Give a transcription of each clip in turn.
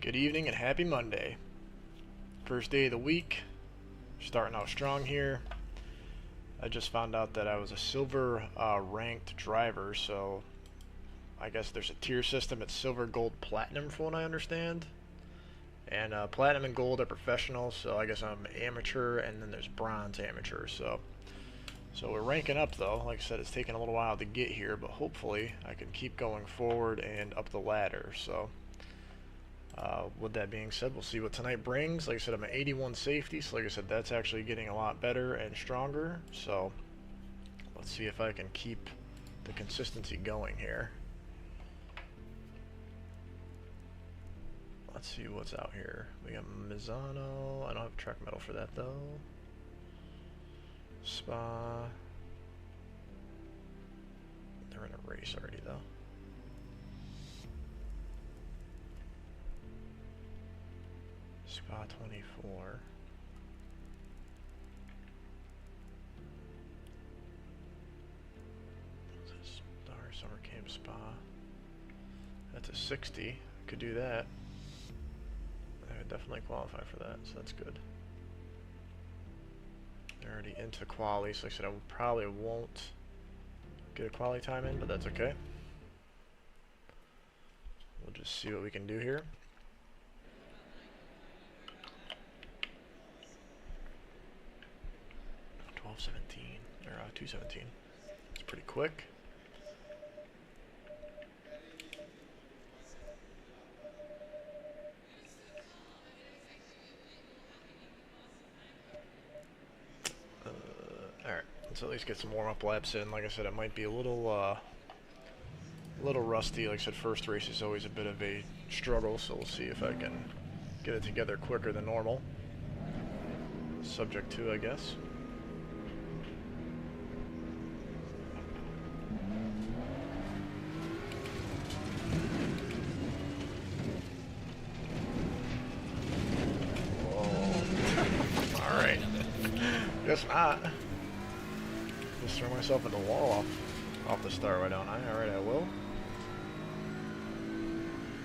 Good evening and happy Monday. First day of the week. Starting out strong here. I just found out that I was a silver ranked driver, so I guess there's a tier system. It's silver, gold, platinum from what I understand. And platinum and gold are professional, so I guess I'm amateur, and then there's bronze amateur. So we're ranking up though. Like I said, it's taken a little while to get here, but hopefully I can keep going forward and up the ladder. So with that being said, we'll see what tonight brings. Like I said, I'm at 81 safety, so like I said, that's actually getting a lot better and stronger. So let's see if I can keep the consistency going here. Let's see what's out here. We got Mizano. I don't have track metal for that though. Spa. They're in a race already though. Spa 24. What's this? Summer Camp Spa. That's a 60. Could do that. I would definitely qualify for that, so that's good. They're already into quali, so like I said, I probably won't get a quali time in, but that's okay. We'll just see what we can do here. 12:17 or 2:17. It's pretty quick. Alright, let's at least get some warm-up laps in. Like I said, it might be a little rusty. Like I said, first race is always a bit of a struggle, so we'll see if I can get it together quicker than normal. Subject to, I guess. Guess not. Just throw myself at the wall off the start, why don't I? Alright, I will.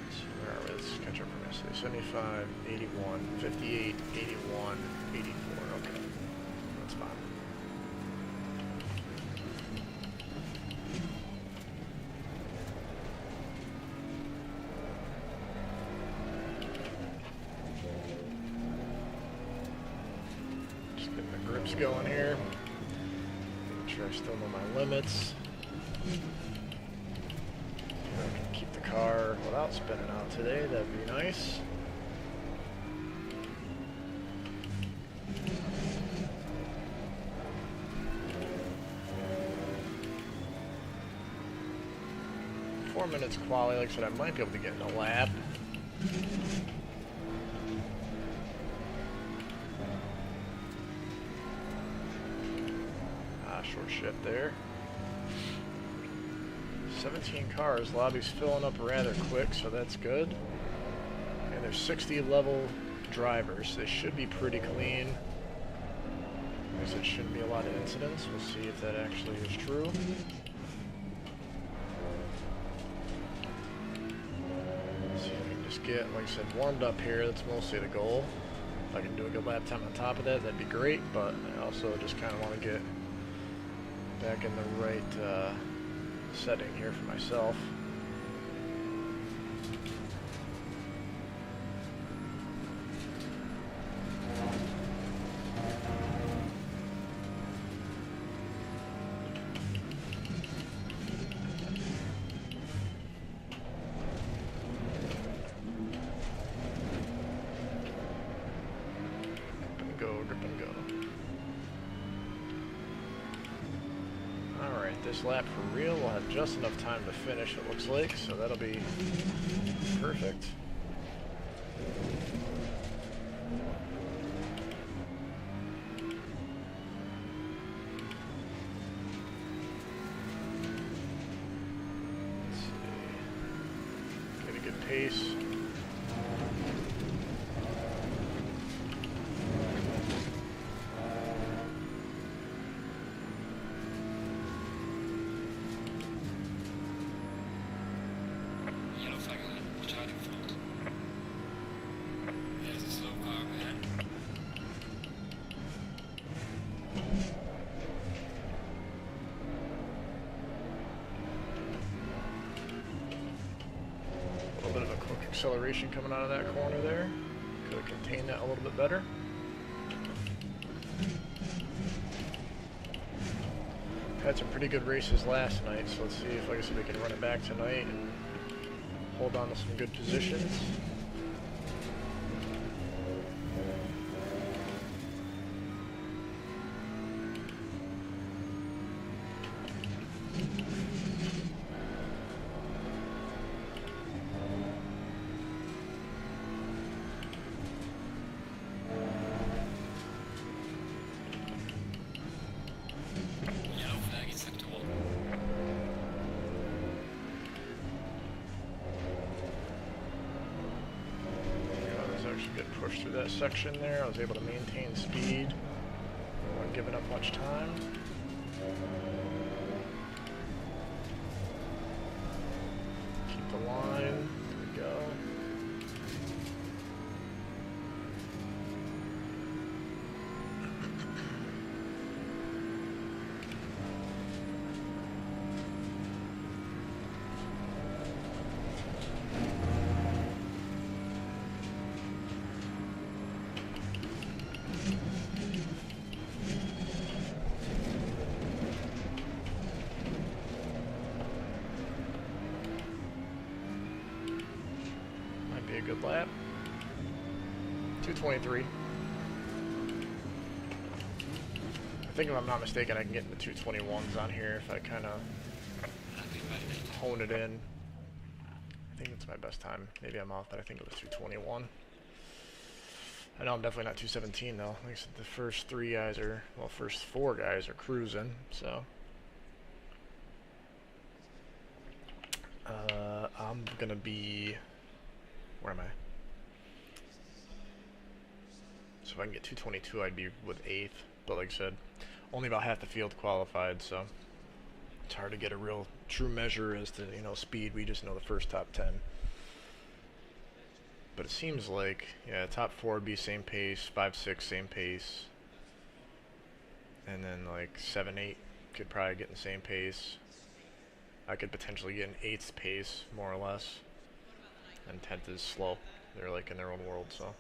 Let's see, where are we? Let's catch up from yesterday. 75, 81, 58, 81, 84. Okay. That's fine. Grips going here. Make sure I still know my limits. I can keep the car without spinning out today. That'd be nice. Four minutes quali. Like I said, I might be able to get in a lap. Short shift there. 17 cars. Lobby's filling up rather quick, so that's good. And there's 60 level drivers. They should be pretty clean. I guess it shouldn't be a lot of incidents. We'll see if that actually is true. Let's see if we can just get, like I said, warmed up here. That's mostly the goal. If I can do a good lap time on top of that, that'd be great. But I also just kind of want to get back in the right setting here for myself. Grip and go. Alright, this lap for real. We'll have just enough time to finish, it looks like, so that'll be perfect. Let's see. Get a good pace. acceleration coming out of that corner there. Could have contained that a little bit better. Had some pretty good races last night, so let's see if, like I said, we can run it back tonight and hold on to some good positions. Good push through that section there. I was able to maintain speed. Wasn't giving up much time. Keep the line. There we go. A good lap. 2:23. I think if I'm not mistaken, I can get into 2:21s on here if I kind of hone it in. I think it's my best time. Maybe I'm off, but I think it was 2:21. I know I'm definitely not 2:17 though. Like I said, the first three guys are, well, first four guys are cruising, so. I'm gonna be, where am I? So if I can get 2:22, I'd be with 8th. But like I said, only about half the field qualified, so it's hard to get a real true measure as to, you know, speed. We just know the first top 10. But it seems like, yeah, top 4 would be same pace, 5, 6 same pace, and then like 7, 8 could probably get in the same pace. I could potentially get an 8th pace, more or less. And 10th is slow. They're like in their own world, so.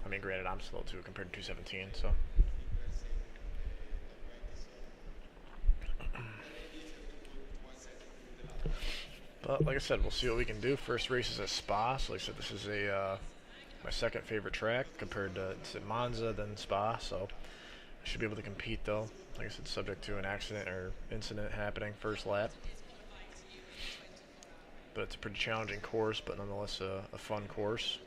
I mean, granted, I'm slow too compared to 2:17, so. But like I said, we'll see what we can do. First race is at Spa, so like I said, this is a my second favorite track compared to, it's at Monza, then Spa, so I should be able to compete though. Like I said, subject to an accident or incident happening first lap. But it's a pretty challenging course, but nonetheless a fun course.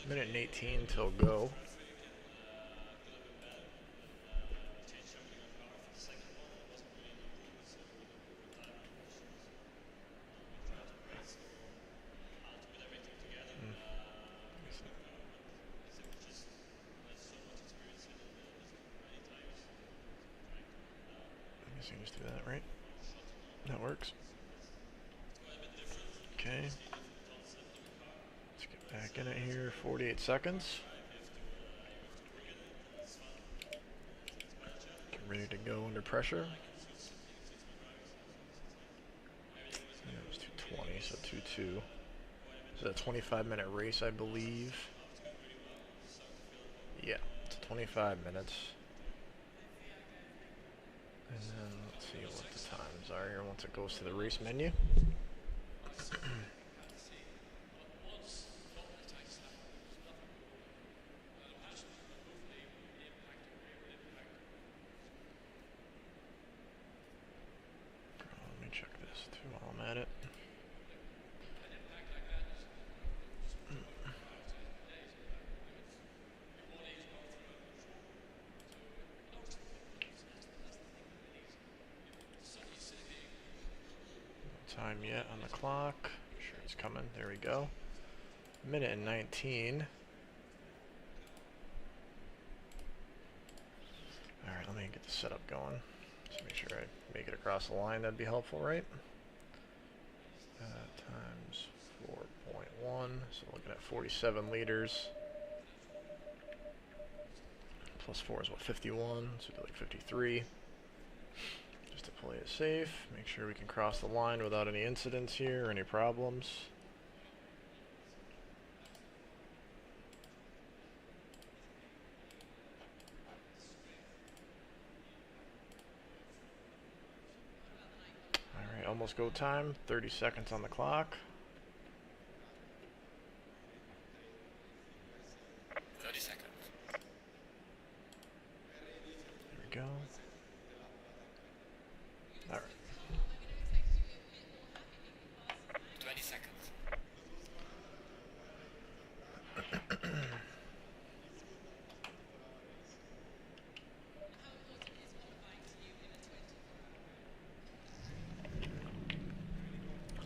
Minute and 18 till go. I guess you can just do that, right? That works. Okay. Let's get back in it here. 48 seconds. Get ready to go under pressure. Yeah, it was 2:20, so 2:2. This is a 25-minute race, I believe. Yeah, it's 25 minutes. And then let's see what the times are here once it goes to the race menu. Let me check this too while I'm at it. Time yet on the clock. Sure, it's coming. There we go. Minute and 19. and get the setup going. Just make sure I make it across the line. That'd be helpful, right? Times 4.1, so looking at 47 liters. Plus 4 is what, 51, so it'd be like 53. Just to play it safe, make sure we can cross the line without any incidents here or any problems. Alright, almost go time, 30 seconds on the clock. 30 seconds. There we go. Alright. 20 seconds.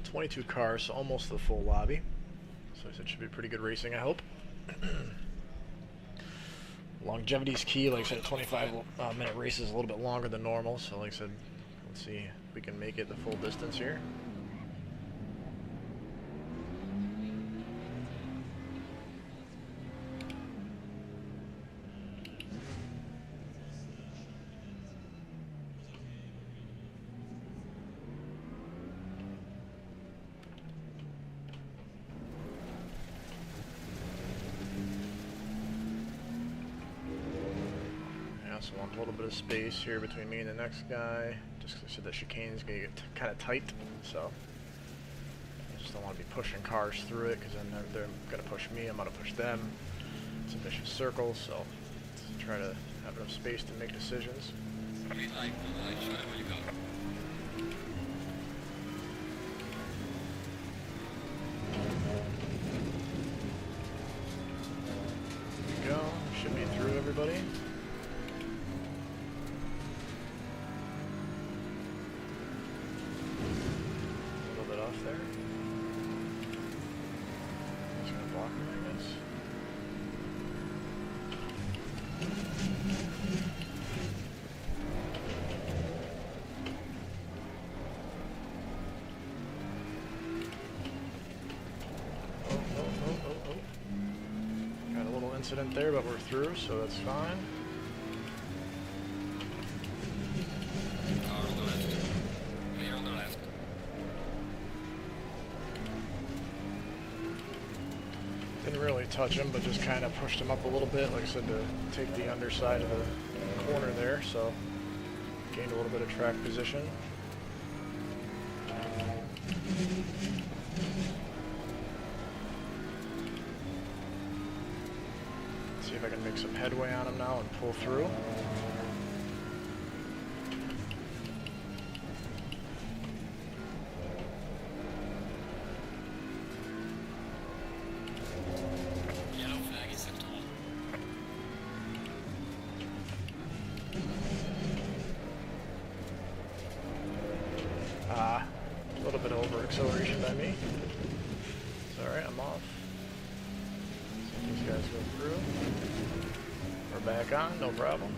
.22 cars, so almost the full lobby. So it should be pretty good racing, I hope. Longevity's key. Like I said, a 25-minute race is a little bit longer than normal, so like I said, let's see if we can make it the full distance here. So I want a little bit of space here between me and the next guy, just because I said that chicane is going to get kind of tight, so I just don't want to be pushing cars through it, because then they're going to push me, I'm going to push them. It's a vicious circle, so let's try to have enough space to make decisions. Green light, show them where you go. There we go, should be through everybody. There. Just gonna block him, I guess. Oh. Got a little incident there, but we're through, so that's fine. Car on the left. Clear on the left. Didn't really touch him, but just kind of pushed him up a little bit, like I said, to take the underside of the corner there, so gained a little bit of track position. See if I can make some headway on him now and pull through. A little bit of over acceleration by me. It's alright, I'm off. So these guys go through. We're back on, no problem.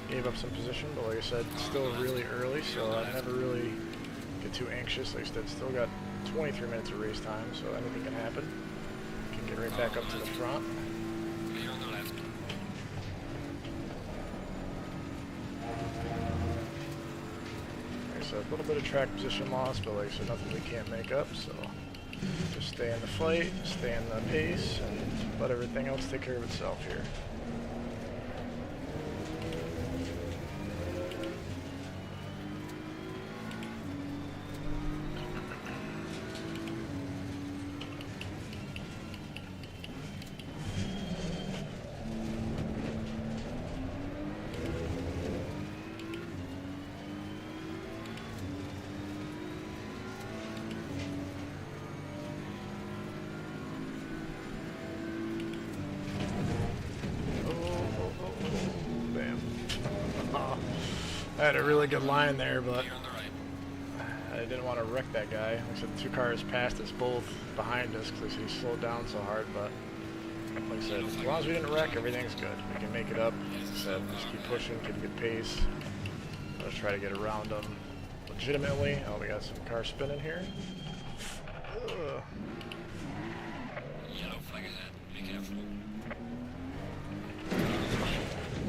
Gave up some position, but like I said, it's still really early, so I never really get too anxious. Like I said, still got 23 minutes of race time, so anything can happen. Can get right back up to the front. Clear on the left. So a little bit of track position loss, but like I said, nothing we can't make up, so just stay in the flight, stay in the pace, and let everything else take care of itself here. I had a really good line there, but I didn't want to wreck that guy. Like I said, 2 cars passed us both behind us because he slowed down so hard, but like I said, as long as we didn't wreck, everything's good. We can make it up. Like I said, just keep pushing, keep a good pace. Let's try to get around them legitimately. Oh, we got some car spinning here. Ugh. Yellow flag ahead. Be careful.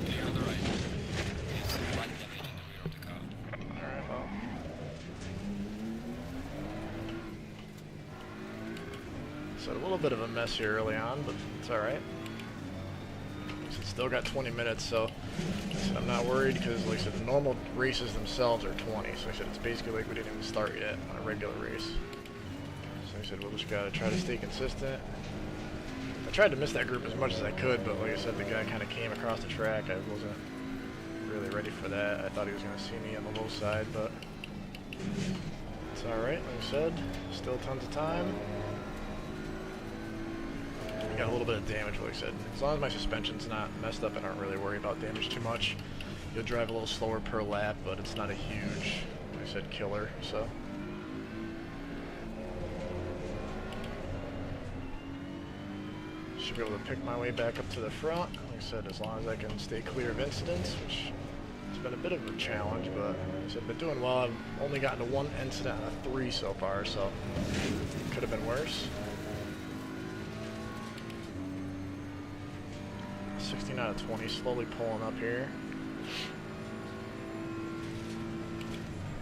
Clear on the right. It's light damage in the rear of the car. Alright, well. So a little bit of a mess here early on, but it's alright. So still got 20 minutes, so I'm not worried because, like I said, the normal races themselves are 20. So I said it's basically like we didn't even start yet on a regular race. So I said we'll just gotta try to stay consistent. I tried to miss that group as much as I could, but like I said, the guy kind of came across the track. I wasn't really ready for that. I thought he was gonna see me on the low side, but it's alright. Like I said, still tons of time. Got a little bit of damage, like I said. As long as my suspension's not messed up, I don't really worry about damage too much. You'll drive a little slower per lap, but it's not a huge, like I said, killer, so. Should be able to pick my way back up to the front. Like I said, as long as I can stay clear of incidents, which has been a bit of a challenge, but like I said, I've been doing well. I've only gotten to 1 incident out of 3 so far, so could have been worse. 16 out of 20, slowly pulling up here.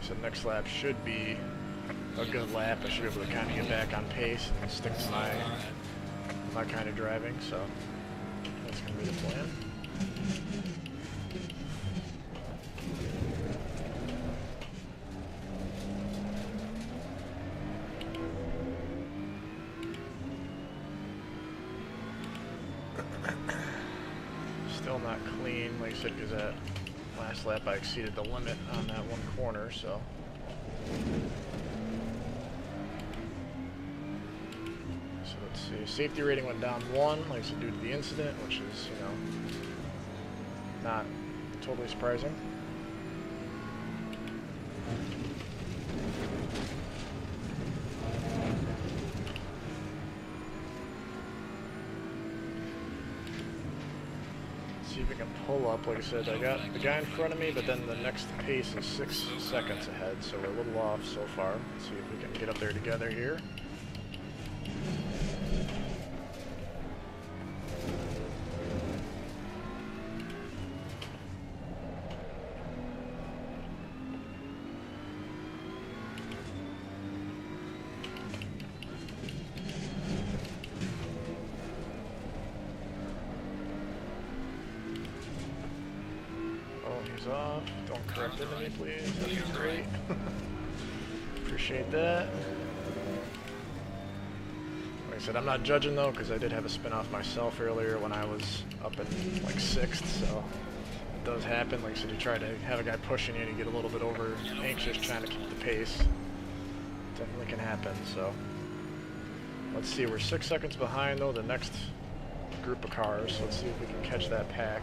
So next lap should be a good lap. I should be able to kind of get back on pace and stick to my kind of driving, so that's going to be the plan. Still not clean, like I said, because that last lap I exceeded the limit on that one corner, so. So let's see, safety rating went down 1, like I said, due to the incident, which is, you know, not totally surprising. See if we can pull up. Like I said, I got the guy in front of me, but then the next pace is 6 seconds ahead, so we're a little off so far. Let's see if we can get up there together here. Off. Don't correct into me, please. That'd be great. Appreciate that. Like I said, I'm not judging though, because I did have a spin off myself earlier when I was up in like 6th, so it does happen. Like I said, you try to have a guy pushing you and you get a little bit over anxious trying to keep the pace. Definitely can happen, so. Let's see, we're 6 seconds behind though the next group of cars, so let's see if we can catch that pack.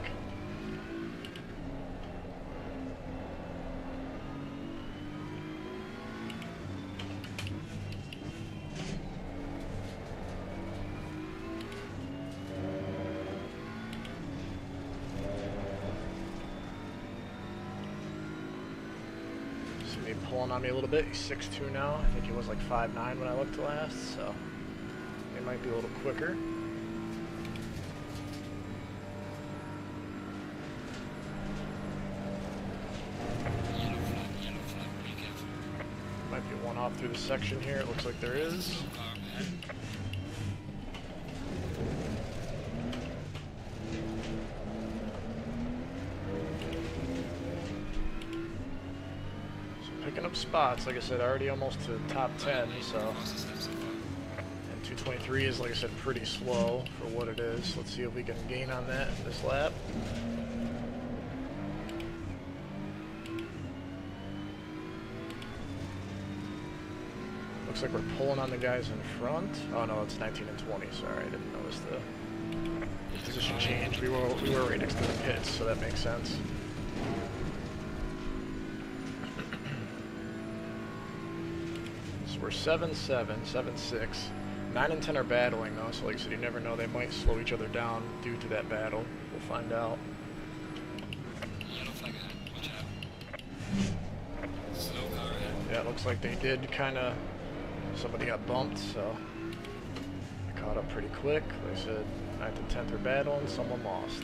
Pulling on me a little bit. He's 6'2" now. I think he was like 5'9" when I looked last, so he might be a little quicker. Might be one off through the section here. It looks like there is. Picking up spots, like I said, already almost to top 10, so. And 223 is, like I said, pretty slow for what it is. Let's see if we can gain on that this lap. Looks like we're pulling on the guys in front. Oh no, it's 19 and 20, sorry, I didn't notice the position change. We were right next to the pits, so that makes sense. We're 7-7, 7-6. 9 and 10 are battling though, so like I said, you never know, they might slow each other down due to that battle. We'll find out. Yellow flag ahead. Watch out. Slow car ahead. Yeah, it looks like they did kind of, somebody got bumped, so I caught up pretty quick. Like I said, 9th and 10th are battling, someone lost.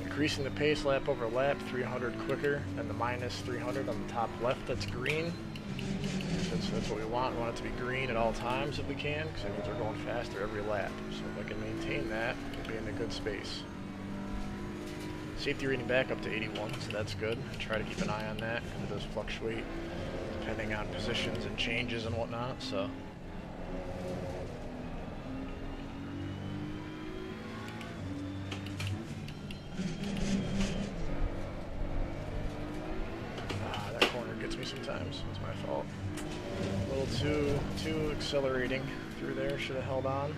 Increasing the pace lap over lap, 300 quicker than the minus 300 on the top left that's green. So that's what we want. We want it to be green at all times if we can, because that means we're going faster every lap. So if I can maintain that, we'll be in a good space. Safety rating back up to 81, so that's good. I try to keep an eye on that, because it does fluctuate depending on positions and changes and whatnot, so. That corner gets me sometimes. It's my fault. A little too accelerating through there. Should have held on.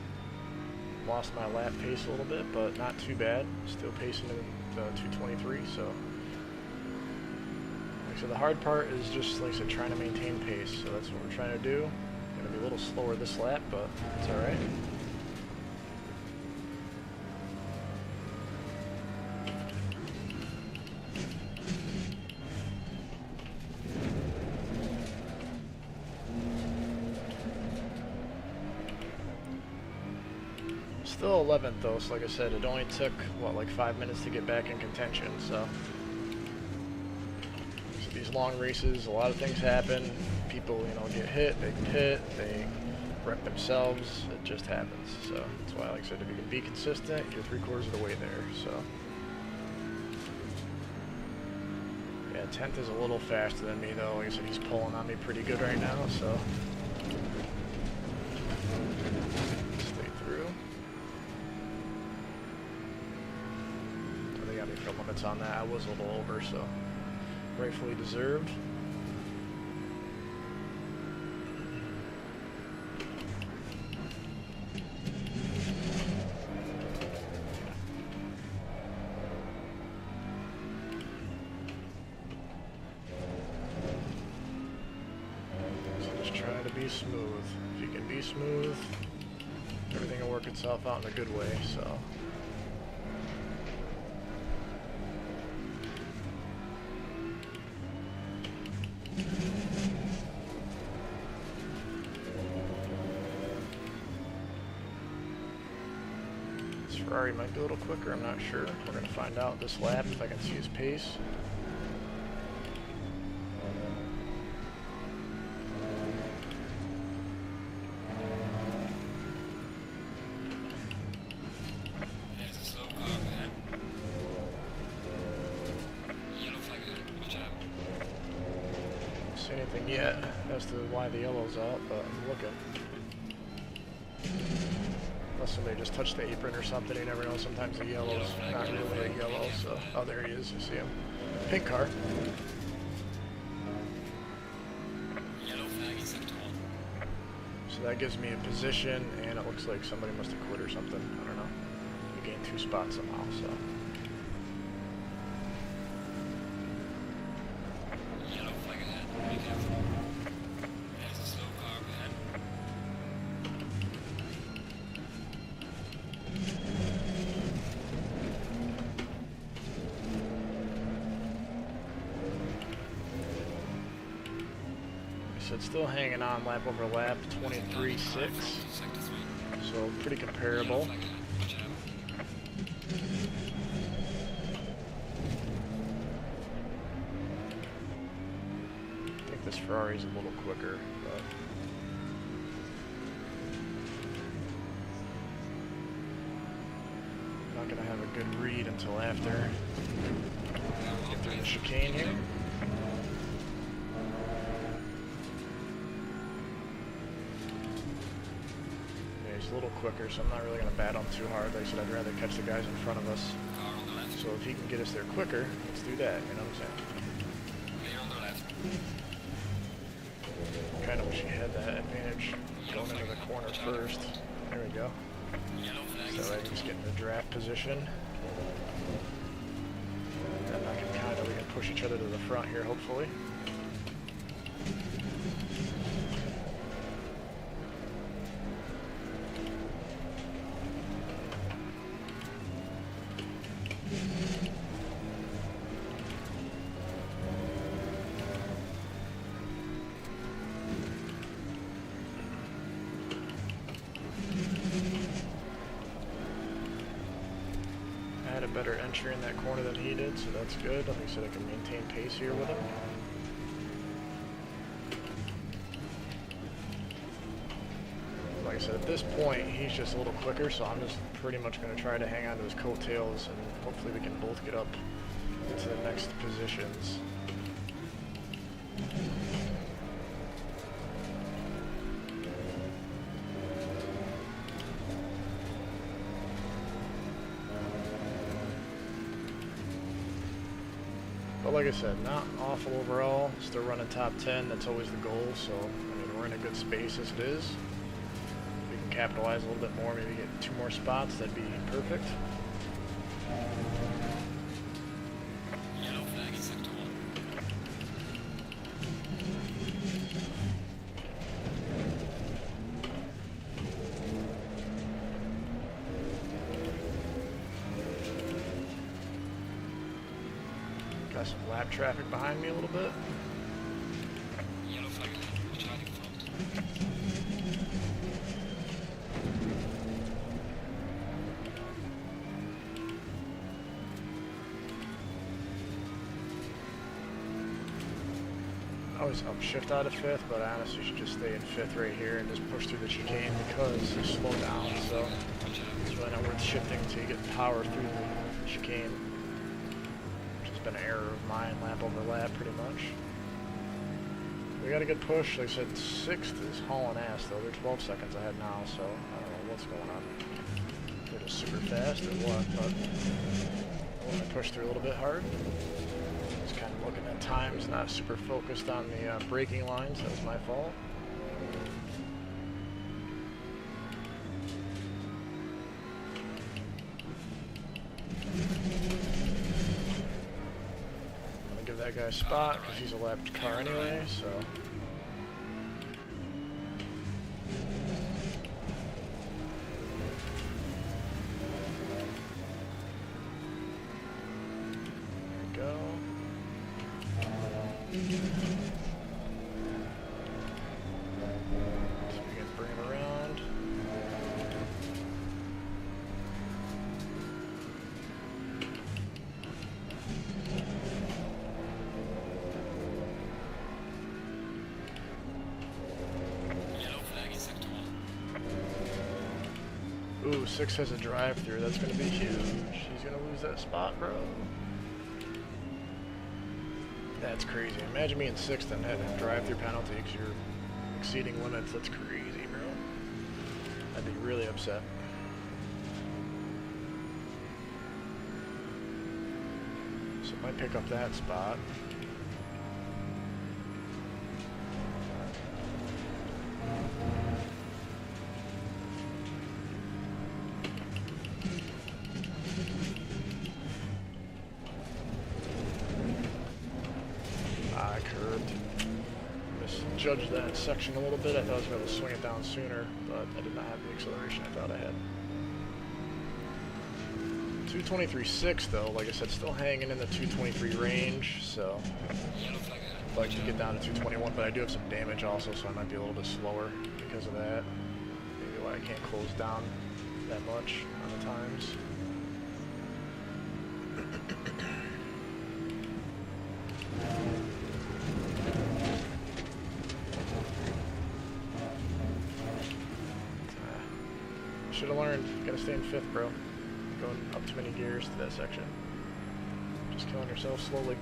Lost my lap pace a little bit, but not too bad. Still pacing in 223. So, like I said, the hard part is just, like I said, trying to maintain pace. So that's what we're trying to do. Gonna be a little slower this lap, but it's all right. Still 11th though, so like I said, it only took, what, like 5 minutes to get back in contention, so these long races, a lot of things happen. People, you know, get hit, they pit, they wreck themselves, it just happens. So that's why, like I said, if you can be consistent, you're 3/4 of the way there, so. Yeah, 10th is a little faster than me though, like I said, he's pulling on me pretty good right now, so. Stay through. They got me for limits on that. I was a little over, so rightfully deserved. So just try to be smooth. If you can be smooth, everything will work itself out in a good way, so. Ferrari might be a little quicker, I'm not sure. We're going to find out this lap if I can see his pace. There's a slow car ahead. Yellow flag ahead. Watch out. Don't see anything yet as to why the yellow's out, but I'm looking. Unless somebody just touched the apron or something, you never know. Sometimes the yellow's not really a yellow, so. Oh, there he is, you see him. Pink car. Yellow flag is sector 1. So that gives me a position, and it looks like somebody must have quit or something. I don't know. We gained 2 spots somehow, so. Yellow flag ahead. Be careful. There's a slow car ahead. So it's still hanging on lap over lap, 23.6. Sector 3. So pretty comparable. Yellow flag ahead. Watch out. I think this Ferrari's a little quicker, but not gonna have a good read until after. Get through the chicane here. Yeah, he's a little quicker, so I'm not really gonna bat him too hard. Like I said, I'd rather catch the guys in front of us. Car on the left. So if he can get us there quicker, let's do that, you know what I'm saying? Clear on the left. Okay. kind of wish he had that advantage going into the corner first. There we go. Yellow flag So is I set can to just get in the draft position. Then I can we can push each other to the front here, hopefully. I had a better entry in that corner than he did, so that's good. Like I said, I can maintain pace here with him. Like I said, at this point, he's just a little quicker, so I'm just pretty much going to try to hang on to his coattails, and hopefully we can both get up to the next positions. But like I said, not awful overall. Still running top 10. That's always the goal. So, I mean, we're in a good space as it is. If we can capitalize a little bit more, maybe get 2 more spots, that'd be perfect. Yellow flag is set to 1. Got some lap traffic behind me a little bit. Yellow flag Charlie front. I always upshift out of 5th, but I honestly should just stay in 5th right here and just push through the chicane because you slow down, so it's really not worth shifting until you get power through the chicane. Which has been an error of mine, lap over lap pretty much. We got a good push. Like I said, 6th is hauling ass though. They're 12 seconds ahead now, so I don't know what's going on. They're just super fast or what, but I want to push through a little bit hard. Just kind of looking at times, not super focused on the braking lines. That was my fault. I'm gonna give that guy a spot because he's a lapped car anyway, so. So we can bring him around. Yellow flag is set to 1. Ooh, 6 has a drive-through. That's going to be huge. He's going to lose that spot, bro. That's crazy. Imagine me in 6th and having a drive-through penalty because you're exceeding limits. That's crazy, bro. I'd be really upset. So I might pick up that spot. I curved. Misjudged that section a little bit. I thought I was going to swing it down sooner, but I did not have the acceleration I thought I had. 223.6 though, like I said, still hanging in the 223 range, so Yellow flag I'd like to get down to 221, but I do have some damage also, so I might be a little bit slower because of that. Maybe why I can't close down that much on the times. Should have learned. Gotta stay in 5th, bro. Going up too many gears to that section. Just killing yourself slowly.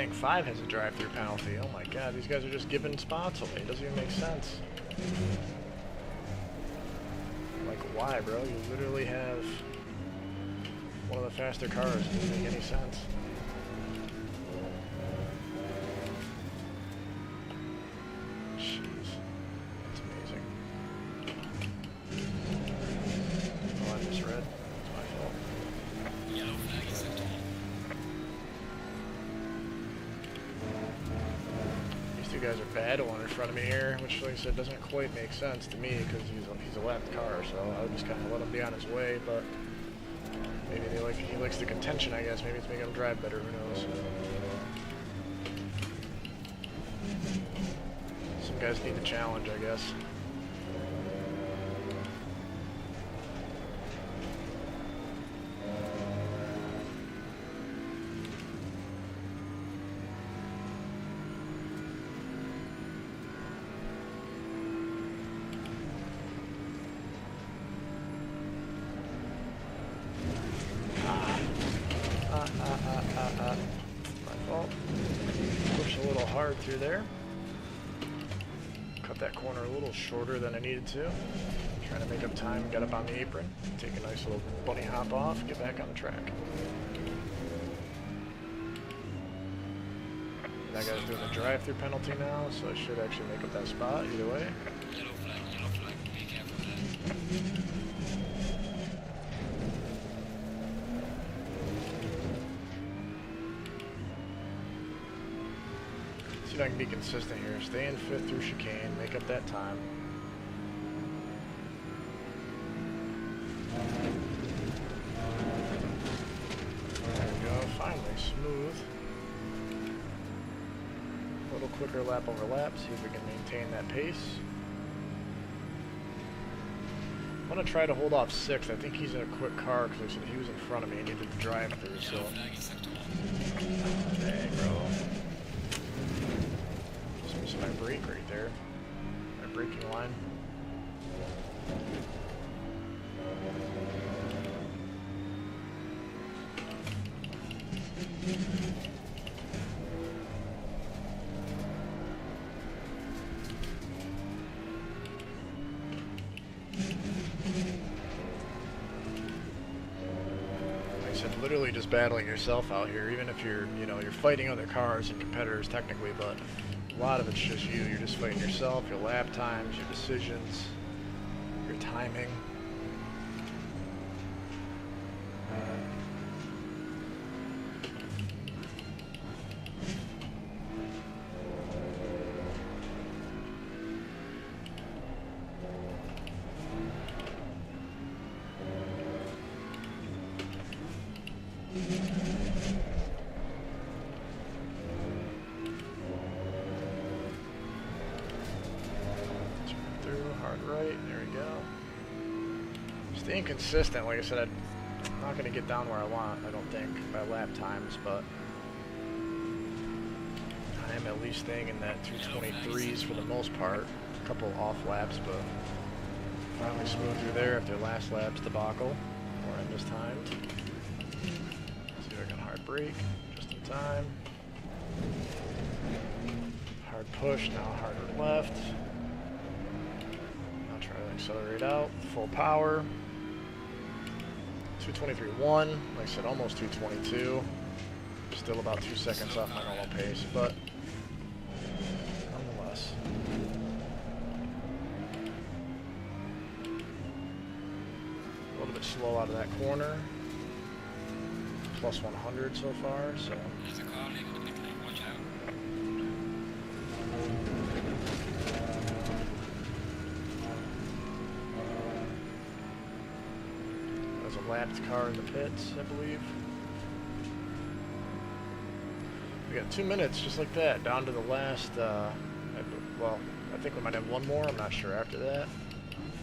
dang, 5 has a drive-through penalty. Oh my god, these guys are just giving spots away. It doesn't even make sense. Like, why, bro? You literally have one of the faster cars. It doesn't make any sense. Jeez. That's amazing. Oh, I misread. It's my fault. Yellow flag is active. These two guys are battling in front of me here, which, like I said, doesn't quite make sense to me because he's a lapped car, so I would just kind of let him be on his way, but maybe he likes the contention, I guess. Maybe it's making him drive better, who knows. Some guys need a challenge, I guess. My fault. Pushed a little hard through there. Cut that corner a little shorter than I needed to. Trying to make up time, get up on the apron, take a nice little bunny hop off, get back on the track. That guy's doing the drive-through penalty now, so I should actually make up that spot either way. Yellow flag, be careful there. See if I can be consistent here. Stay in 5th through chicane, make up that time. There we go, finally, smooth. A little quicker lap over lap, see if we can maintain that pace. I'm going to try to hold off 6th. I think he's in a quick car because I said he was in front of me and he did the drive through, so. Yellow flag is active. Dang, bro. Just missed my brake right there. My braking line. Like I said, literally just battling yourself out here, even if you're fighting other cars and competitors technically, but a lot of it's just you. You're just fighting yourself, your lap times, your decisions, your timing. Hard right, there we go. Staying consistent, like I said, I'm not going to get down where I want, I don't think, by lap times, but I am at least staying in that 223s for the most part. A couple off laps, but finally smooth through there after last lap's debacle, where I mistimed. See if I can hard brake, just in time. Hard push, now harder left. Try to accelerate out, full power. 223.1, like I said, almost 222. Still about 2 seconds off my normal pace, but nonetheless. A little bit slow out of that corner. Plus 100 so far, so. There's a car leaving the pit lane, watch out. There's a lapped car in the pits, I believe. We got 2 minutes, just like that, down to the last, well, I think we might have one more, I'm not sure after that.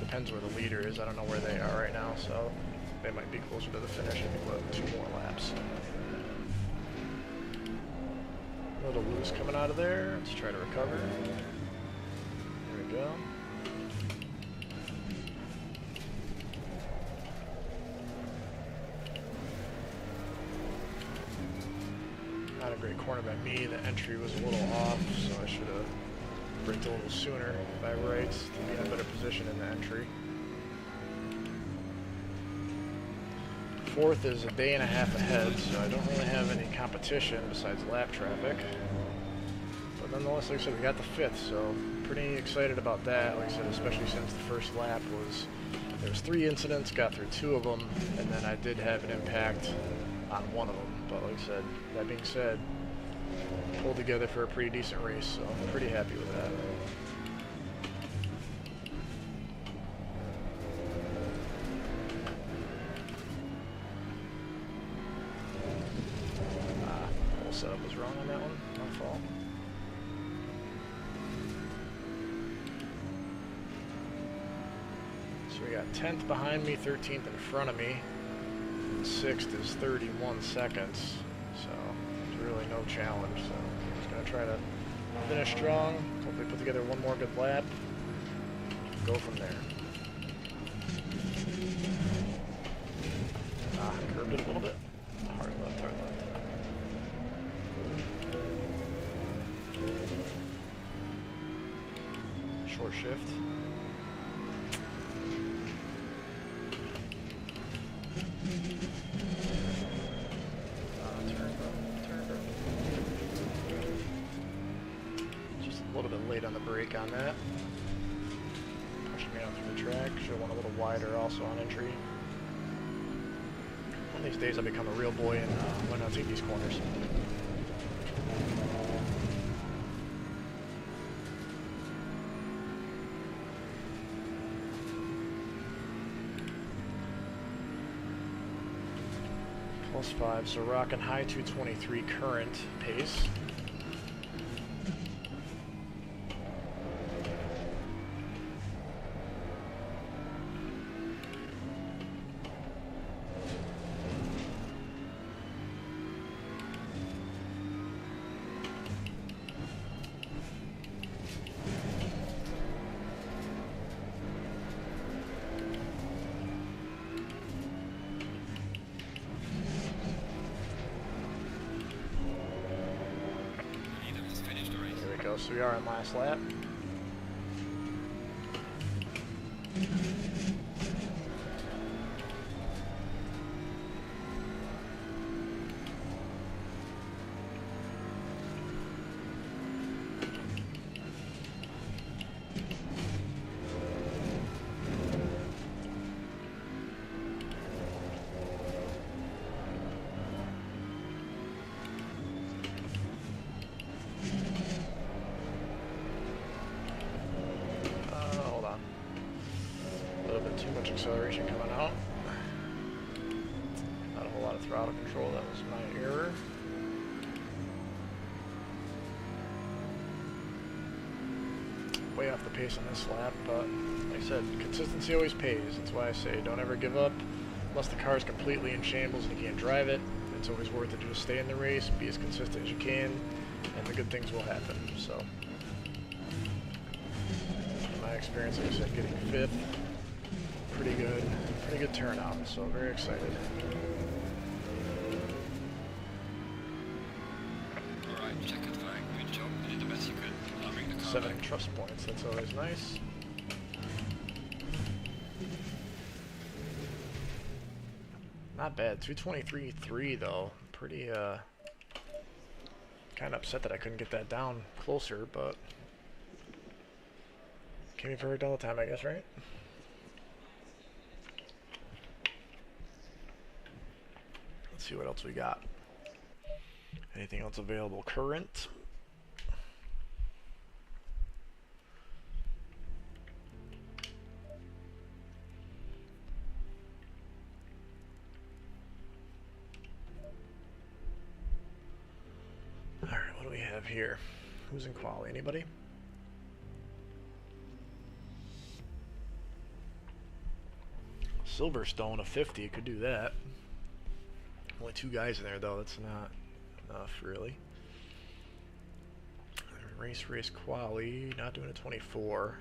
Depends where the leader is, I don't know where they are right now, so they might be closer to the finish. I think we'll have 2 more laps. A little loose coming out of there, let's try to recover. There we go. Not a great great corner by me. The entry was a little off, so I should have braked a little sooner by right to be in a better position in the entry. Fourth is a day and a half ahead, so I don't really have any competition besides lap traffic. But nonetheless, like I said, we got the fifth, so pretty excited about that. Like I said, especially since the first lap was, there was 3 incidents, got through 2 of them, and then I did have an impact on 1 of them. But like I said, that being said, pulled together for a pretty decent race, so I'm pretty happy with that. Setup was wrong on that one. My fault. So we got 10th behind me, 13th in front of me. 6th is 31 seconds. So there's really no challenge. So I'm just going to try to finish strong. Hopefully put together one more good lap. Go from there. Curved it a little bit. Hard left, hard left. Short shift. Turn. Just a little bit late on the brake on that. Pushing me out through the track. Should have went a little wider also on entry. One of these days I'll become a real boy and learn how to take these corners. +5, so rocking high 223 current pace. So we are on last lap. Too much acceleration coming out. Not a whole lot of throttle control, that was my error. Way off the pace on this lap, but like I said, consistency always pays. That's why I say don't ever give up. Unless the car is completely in shambles and you can't drive it, it's always worth it to just stay in the race, be as consistent as you can, and the good things will happen. So, in my experience, like I said, getting 5th, pretty good turnout, so very excited. Alright, checkered flag, good job, you did the best you could. I'll bring the car 7 back. trust points, that's always nice. Not bad, 223.3 though, pretty kind of upset that I couldn't get that down closer, but can't be perfect all the time, I guess, right? See what else we got. Anything else available current? Alright, what do we have here? Who's in quali? Anybody? Silverstone, a 50, could do that. Only 2 guys in there, though. That's not enough, really. Race quali, not doing a 24.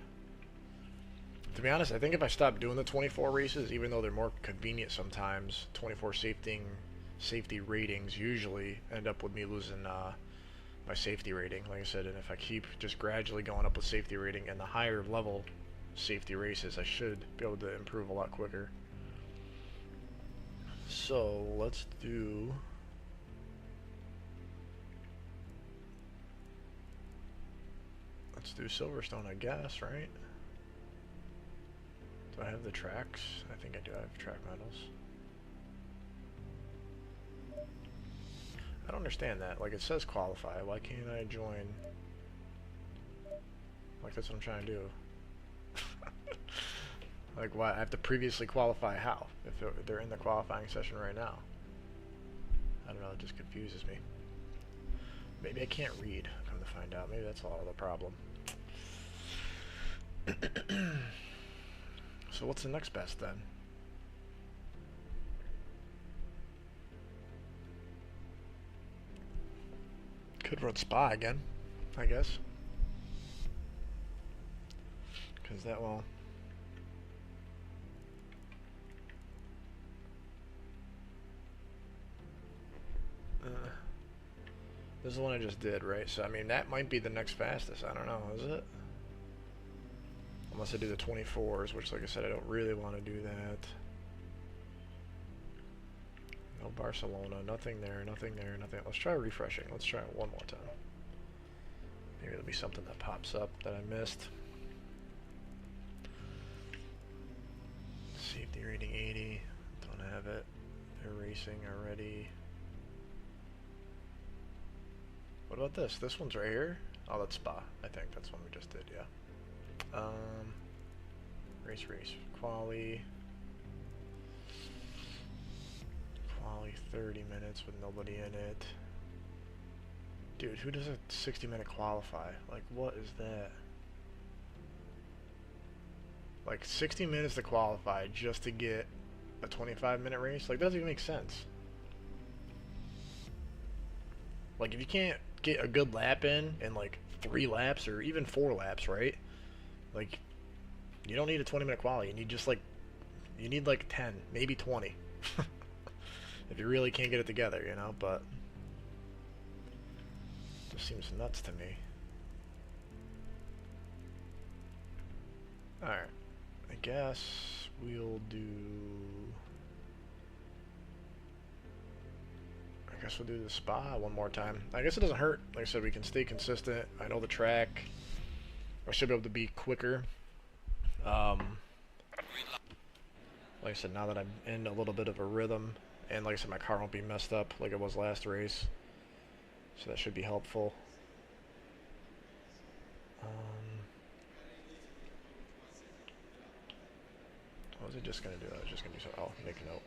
To be honest, I think if I stopped doing the 24 races, even though they're more convenient sometimes, 24 safety safety ratings usually end up with me losing my safety rating, like I said. And if I keep just gradually going up with safety rating and the higher level safety races, I should be able to improve a lot quicker. So let's do Silverstone, I guess, right? Do I have the tracks? I think I do have track medals. I don't understand that. Like, it says qualify. Why can't I join? Like, that's what I'm trying to do. Like, why? I have to previously qualify how? If they're in the qualifying session right now. I don't know, it just confuses me. Maybe I can't read, come to find out. Maybe that's all the problem. So what's the next best then? Could run Spa again, I guess. Because that will... this is the one I just did, right? So, I mean, that might be the next fastest. I don't know, is it? Unless I do the 24s, which, like I said, I don't really want to do that. No Barcelona, nothing there, nothing there, nothing. Let's try refreshing. Let's try it one more time. Maybe there'll be something that pops up that I missed. Safety rating 80. Don't have it. They're racing already. What about this? This one's right here. Oh, that's Spa. I think that's one we just did, yeah. Race, quali 30 minutes with nobody in it. Dude, who does a 60-minute qualify? Like, what is that? Like, 60 minutes to qualify just to get a 25-minute race? Like, that doesn't even make sense. Like, if you can't get a good lap in like 3 laps or even 4 laps, right? Like, you don't need a 20-minute quali. You need just like, you need like 10, maybe 20. If you really can't get it together, you know, but it just seems nuts to me. Alright, I guess we'll do... I guess we'll do the Spa one more time. I guess it doesn't hurt. Like I said, we can stay consistent. I know the track. I should be able to be quicker. Like I said, now that I'm in a little bit of a rhythm, and like I said, my car won't be messed up like it was last race. So that should be helpful. What was it just going to do? I was just going to do something. Oh, make a note.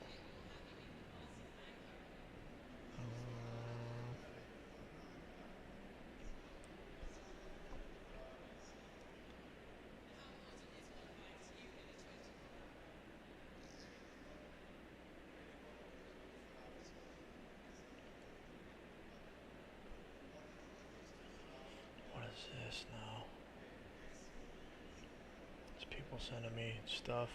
What is this now? It's people sending me stuff.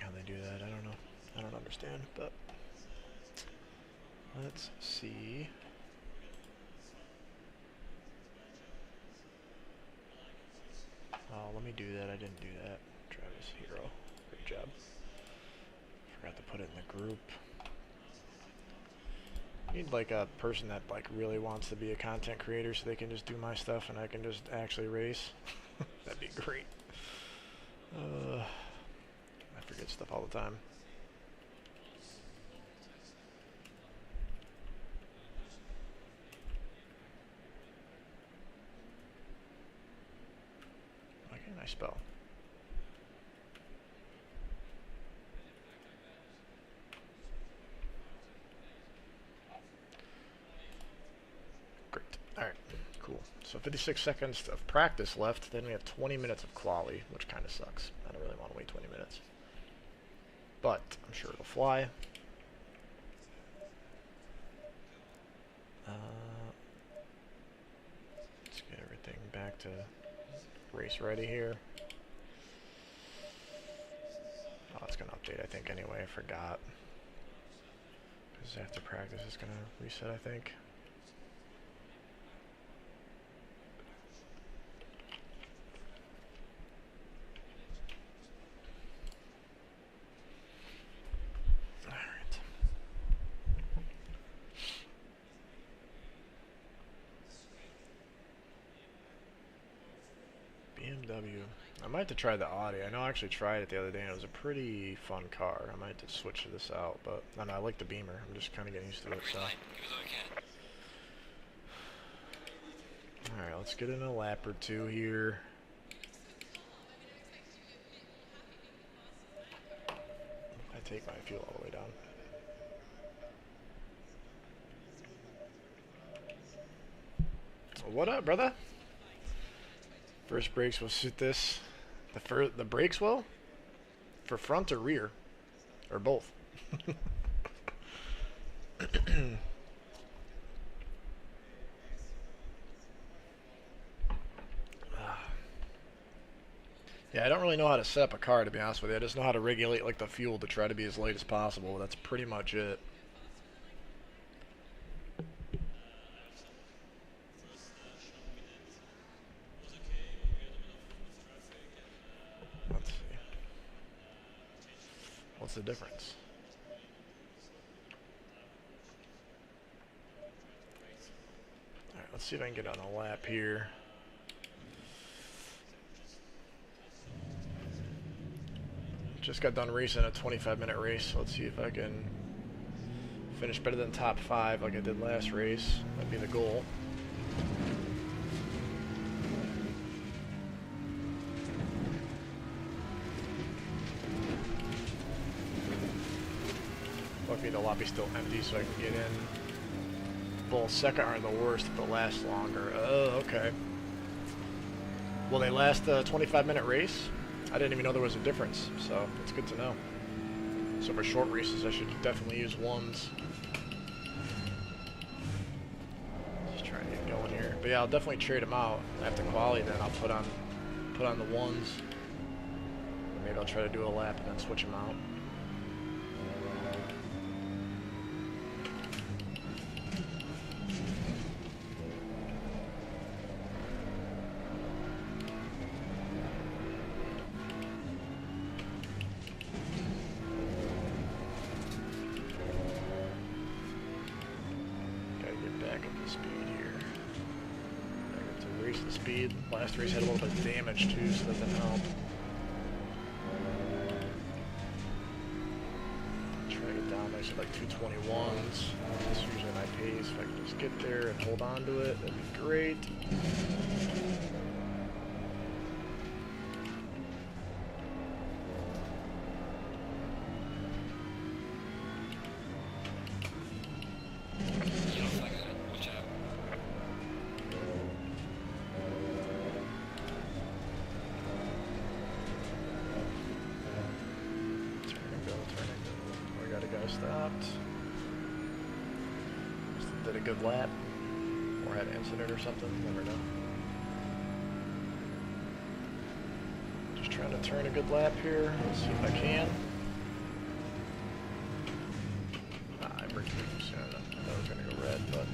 How they do that, I don't know. I don't understand, but let's see. Oh, let me do that. I didn't do that. Travis Hero. Great job. Forgot to put it in the group. Need like a person that like really wants to be a content creator so they can just do my stuff and I can just actually race. That'd be great. I forget stuff all the time. I spell? Great. Alright, cool. So 56 seconds of practice left, then we have 20 minutes of quali, which kind of sucks. I don't really want to wait 20 minutes. But I'm sure it'll fly. Let's get everything back to race ready here. Oh, it's going to update, I think, anyway. I forgot. Because after practice, it's going to reset, I think. Alright. BMW. I might have to try the Audi. I know I actually tried it the other day and it was a pretty fun car. I might have to switch this out, but I know I like the Beamer. I'm just kind of getting used to it, so. Alright, let's get in a lap or two here. I take my fuel all the way down. What up, brother? First brakes will suit this. The brakes will? For front or rear? Or both? Yeah, I don't really know how to set up a car, to be honest with you. I just know how to regulate like the fuel to try to be as light as possible. That's pretty much it. Let's see. What's the difference? Alright, let's see if I can get on a lap here. Just got done racing a 25-minute race, so let's see if I can finish better than top 5 like I did last race. That'd be the goal. Luckily the lobby's still empty so I can get in. Both second aren't the worst, but last longer. Oh, okay. Will they last a 25-minute race? I didn't even know there was a difference, so it's good to know. So for short races, I should definitely use ones. Just trying to get going here. But yeah, I'll definitely trade them out after quali. Then I'll put on the ones. Or maybe I'll try to do a lap and then switch them out. Speed. Last race had a little bit of damage too, so that didn't help. Try to get down nice at like 221s. That's usually my pace. If I can just get there and hold on to it, that'd be great. Stopped. Just did a good lap. Or had an incident or something. Never know. Just trying to turn a good lap here. Let's see if I can. I braked too soon. I thought I was going to go red, but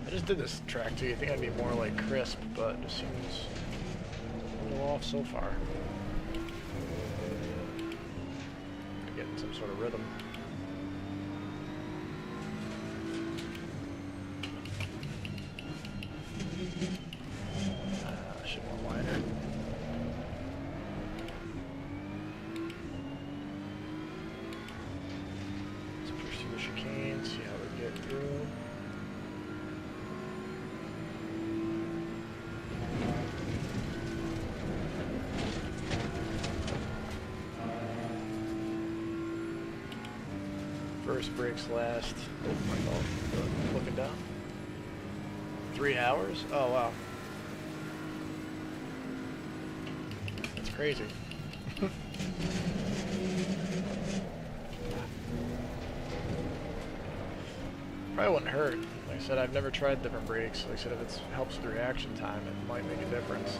I just did this track too. I think I'd be more like crisp, but it just seems a little off so far. Getting some sort of rhythm. Should be wider. Let's push through the chicane, see how we get through. First brakes last. Oh my god. Looking down. 3 hours? Oh wow. That's crazy. Probably wouldn't hurt. Like I said, I've never tried different brakes. Like I said, if it helps with the reaction time, it might make a difference.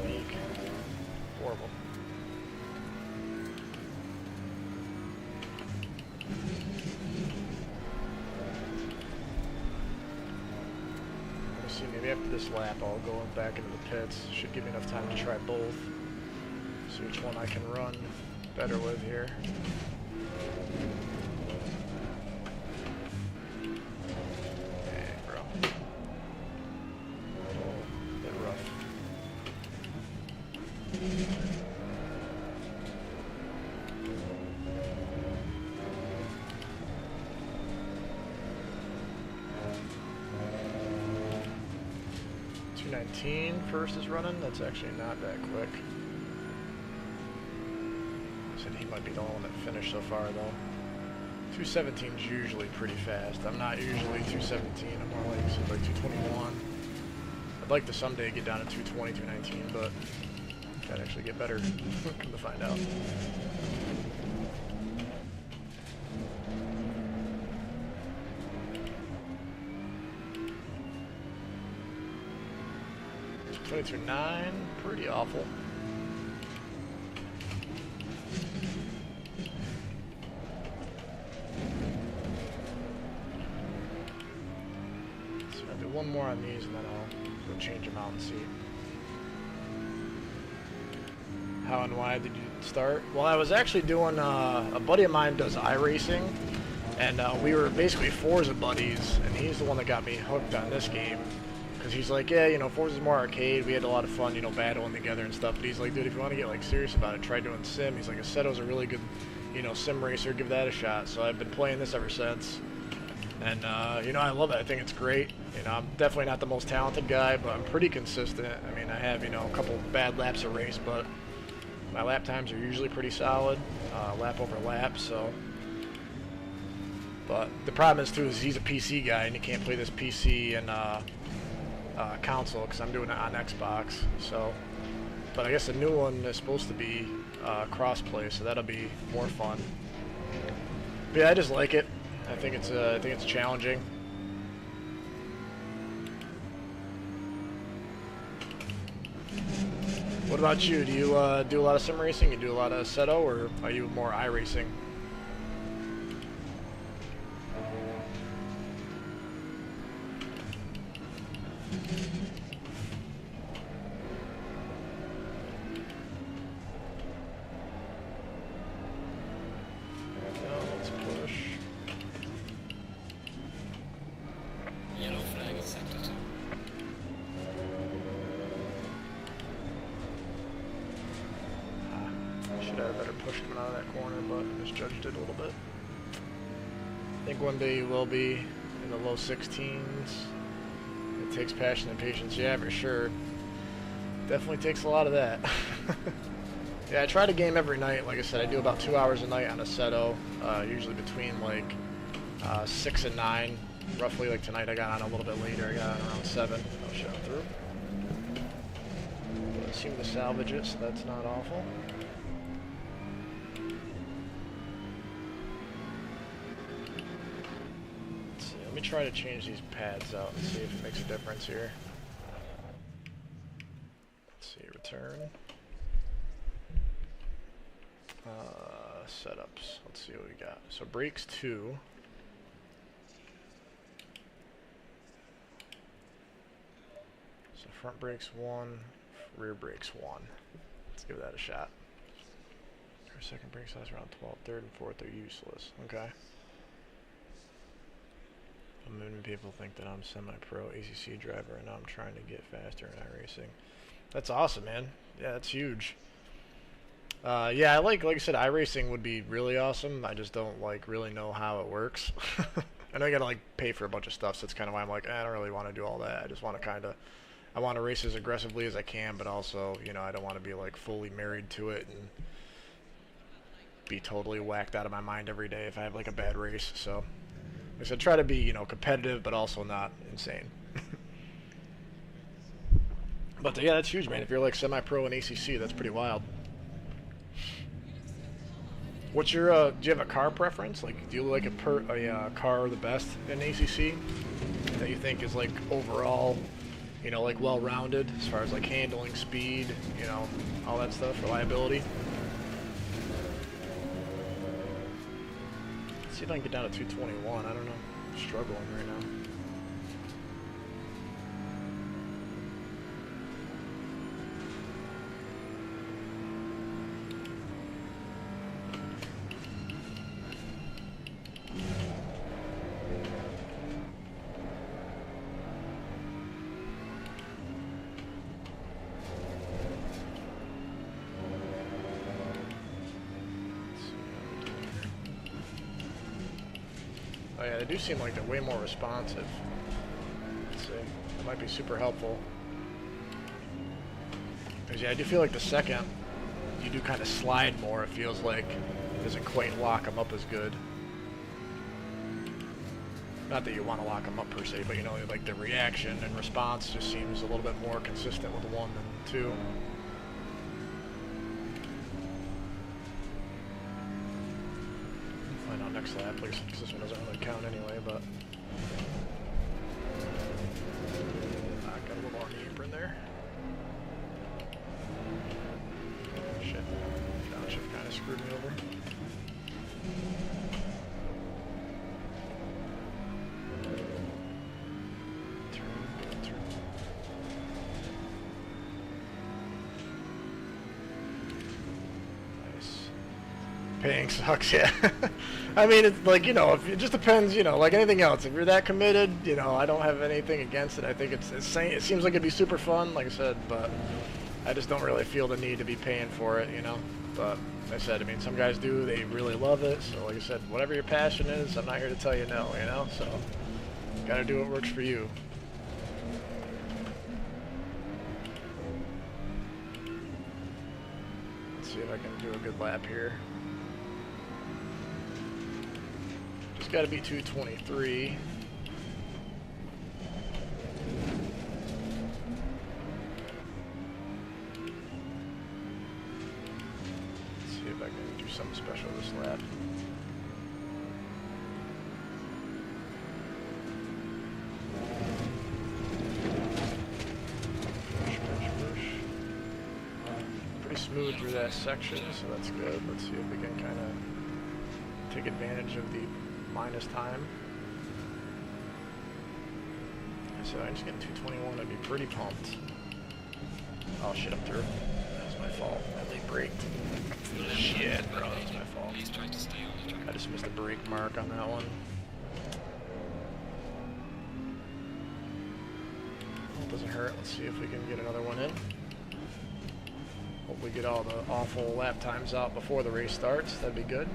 Weak. Horrible. See, maybe after this lap I'll go back into the pits. Should give me enough time to try both. See which one I can run better with here. Dang, bro. A bit rough. First is running. That's actually not that quick. I said he might be the only one that finished so far though. 217 is usually pretty fast. I'm not usually 217. I'm more like 221. I'd like to someday get down to 220, 219, but gotta actually get better. Come to find out. Through 9, pretty awful. So I'll do one more on these and then I'll go change them out and see. How and why did you start? Well, I was actually doing, a buddy of mine does iRacing, and we were basically Forza buddies, and he's the one that got me hooked on this game. Because he's like, yeah, you know, Forza's more arcade. We had a lot of fun, you know, battling together and stuff. But he's like, dude, if you want to get, like, serious about it, try doing sim. He's like, Assetto's a really good, you know, sim racer. Give that a shot. So I've been playing this ever since. And, you know, I love it. I think it's great. You know, I'm definitely not the most talented guy, but I'm pretty consistent. I mean, I have, you know, a couple bad laps a race, but my lap times are usually pretty solid, lap over lap, so. But the problem is, too, is he's a PC guy, and he can't play this PC and, console because I'm doing it on Xbox. So, but I guess the new one is supposed to be cross-play, so that'll be more fun. But yeah, I just like it. I think it's challenging. What about you? Do you do a lot of sim racing? You do a lot of Assetto, or are you more iRacing? One day you will be in the low 16s. It takes passion and patience, yeah, for sure. Definitely takes a lot of that. Yeah, I try to game every night. Like I said, I do about 2 hours a night on Assetto, usually between like 6 and 9. Roughly, like tonight I got on a little bit later. I got on around 7. I'll shut through. But I seem to salvage it, so that's not awful. Let me try to change these pads out and see if it makes a difference here. Let's see, return. Setups. Let's see what we got. So brakes 2. So front brakes 1, rear brakes 1. Let's give that a shot. Our second brake size around 12. Third and fourth are useless. Okay. Many people think that I'm semi-pro ACC driver, and now I'm trying to get faster in iRacing. That's awesome, man. Yeah, that's huge. Yeah, like I said, iRacing would be really awesome. I just don't like really know how it works. I know you gotta like pay for a bunch of stuff, so that's kind of why I'm like, I don't really want to do all that. I just want to kind of, I want to race as aggressively as I can, but also, you know, I don't want to be like fully married to it and be totally whacked out of my mind every day if I have like a bad race. So, like I said, try to be, you know, competitive, but also not insane. But yeah, that's huge, man. If you're like semi-pro in ACC, that's pretty wild. What's your, do you have a car preference? Like, do you like a car the best in ACC that you think is like overall, you know, like well-rounded as far as like handling, speed, you know, all that stuff, reliability? Let's see if I can get down to 221. I don't know. I'm struggling right now. Oh yeah, they do seem like they're way more responsive. Let's see. That might be super helpful. Because yeah, I do feel like the second you do kind of slide more, it feels like it doesn't quite lock them up as good. Not that you want to lock them up per se, but you know, like the reaction and response just seems a little bit more consistent with the one than two. Find out next lap, because this one doesn't really count anyway, but I got a little on the apron there. Shit. Downshift kind of screwed me over. Paying sucks, yeah. I mean, it's like, you know, if it just depends, you know, like anything else. If you're that committed, you know, I don't have anything against it. I think it seems like it'd be super fun, like I said, but I just don't really feel the need to be paying for it, you know. But like I said, I mean, some guys do, they really love it. So like I said, whatever your passion is, I'm not here to tell you no, you know. So gotta do what works for you. Let's see if I can do a good lap here. Just got to be 223. Let's see if I can do something special this lap. Pretty smooth through that section, so that's good. Let's see if we can kind of take advantage of the minus time. So I'm just getting 221, I'd be pretty pumped. Oh shit, I'm through. That was my fault. I late braked. Shit, bro, that was my fault. I just missed a brake mark on that one. Well, it doesn't hurt. Let's see if we can get another one in. Hopefully get all the awful lap times out before the race starts. That'd be good.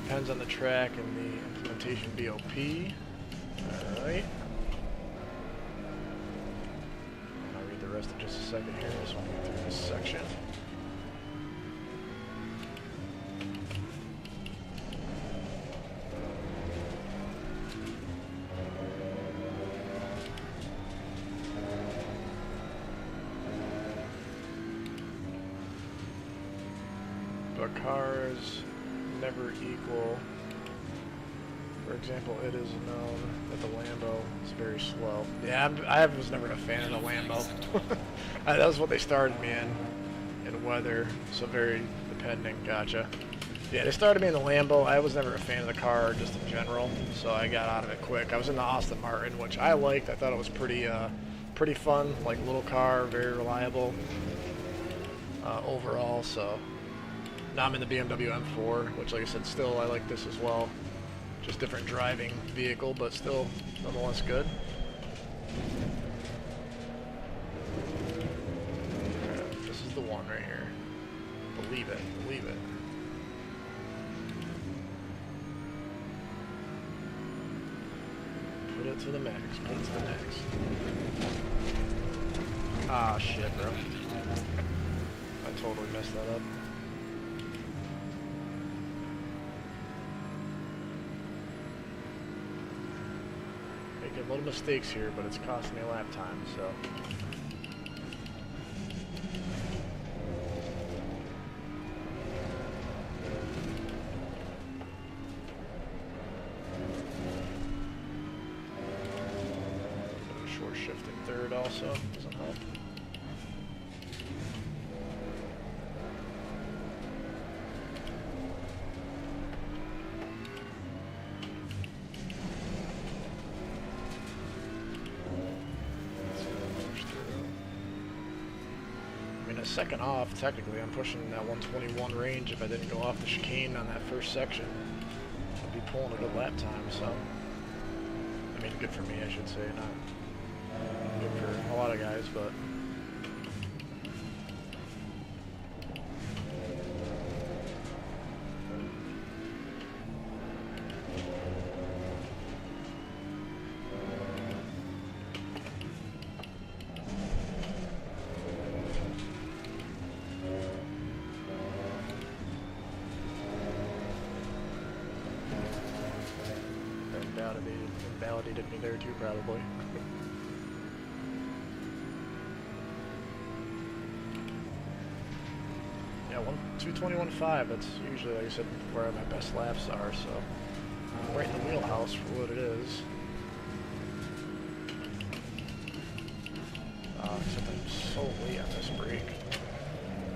Depends on the track and the implementation BOP. Alright. And I'll read the rest in just a second here. Just want to get through this section. But cars never equal. For example, it is known that the Lambo is very slow. Yeah, I was never a fan of the Lambo. That was what they started me in weather, so very dependent. Gotcha. Yeah, they started me in the Lambo. I was never a fan of the car, just in general, so I got out of it quick. I was in the Aston Martin, which I liked. I thought it was pretty fun, like little car, very reliable overall. So now I'm in the BMW M4, which, like I said, still I like this as well. Just different driving vehicle, but still nonetheless good. Okay, this is the one right here. Believe it, believe it. Put it to the max, put it to the max. Ah, shit, bro. I totally messed that up. Making little mistakes here, but it's costing me lap time, so. Short shift in third also doesn't help. I mean, a second off, technically, I'm pushing that 121 range if I didn't go off the chicane on that first section. I'd be pulling a good lap time, so. I mean, good for me, I should say, not good for a lot of guys, but. Invalidated me there too, probably. Yeah, 221.5, that's usually, like I said, where my best laps are, so I'm right in the wheelhouse for what it is. Except I'm so late on this break.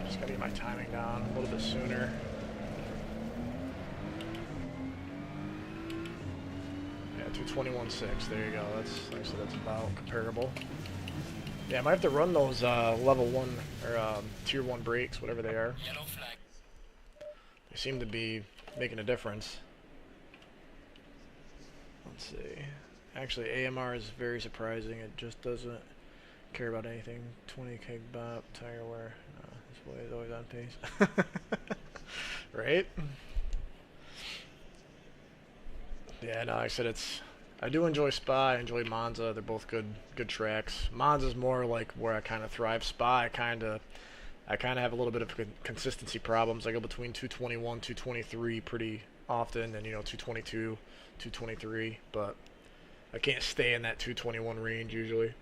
Just gotta get my timing down a little bit sooner. Yeah, 221.6, there you go. That's, like I said, that's about comparable. Yeah, I might have to run those level 1 or tier 1 brakes, whatever they are. Yellow flag. They seem to be making a difference. Let's see. Actually, AMR is very surprising. It just doesn't care about anything. 20 keg bop, tire wear. This boy is always on pace. Right? Yeah, no, like I said, it's. I do enjoy Spa. I enjoy Monza. They're both good tracks. Monza's more like where I kind of thrive. Spa, I kind of have a little bit of consistency problems. I go between 221, 223 pretty often, and 222, 223. But I can't stay in that 221 range usually.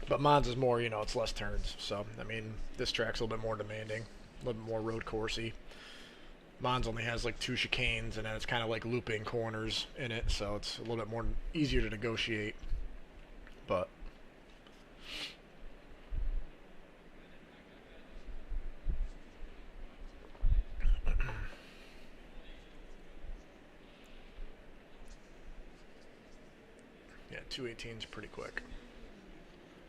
But Monza's more, it's less turns. So I mean, this track's a little bit more demanding, a little bit more road coursey. Mons only has like 2 chicanes, and then it's kind of like looping corners in it, so it's a little bit more easier to negotiate. But yeah, 218's pretty quick.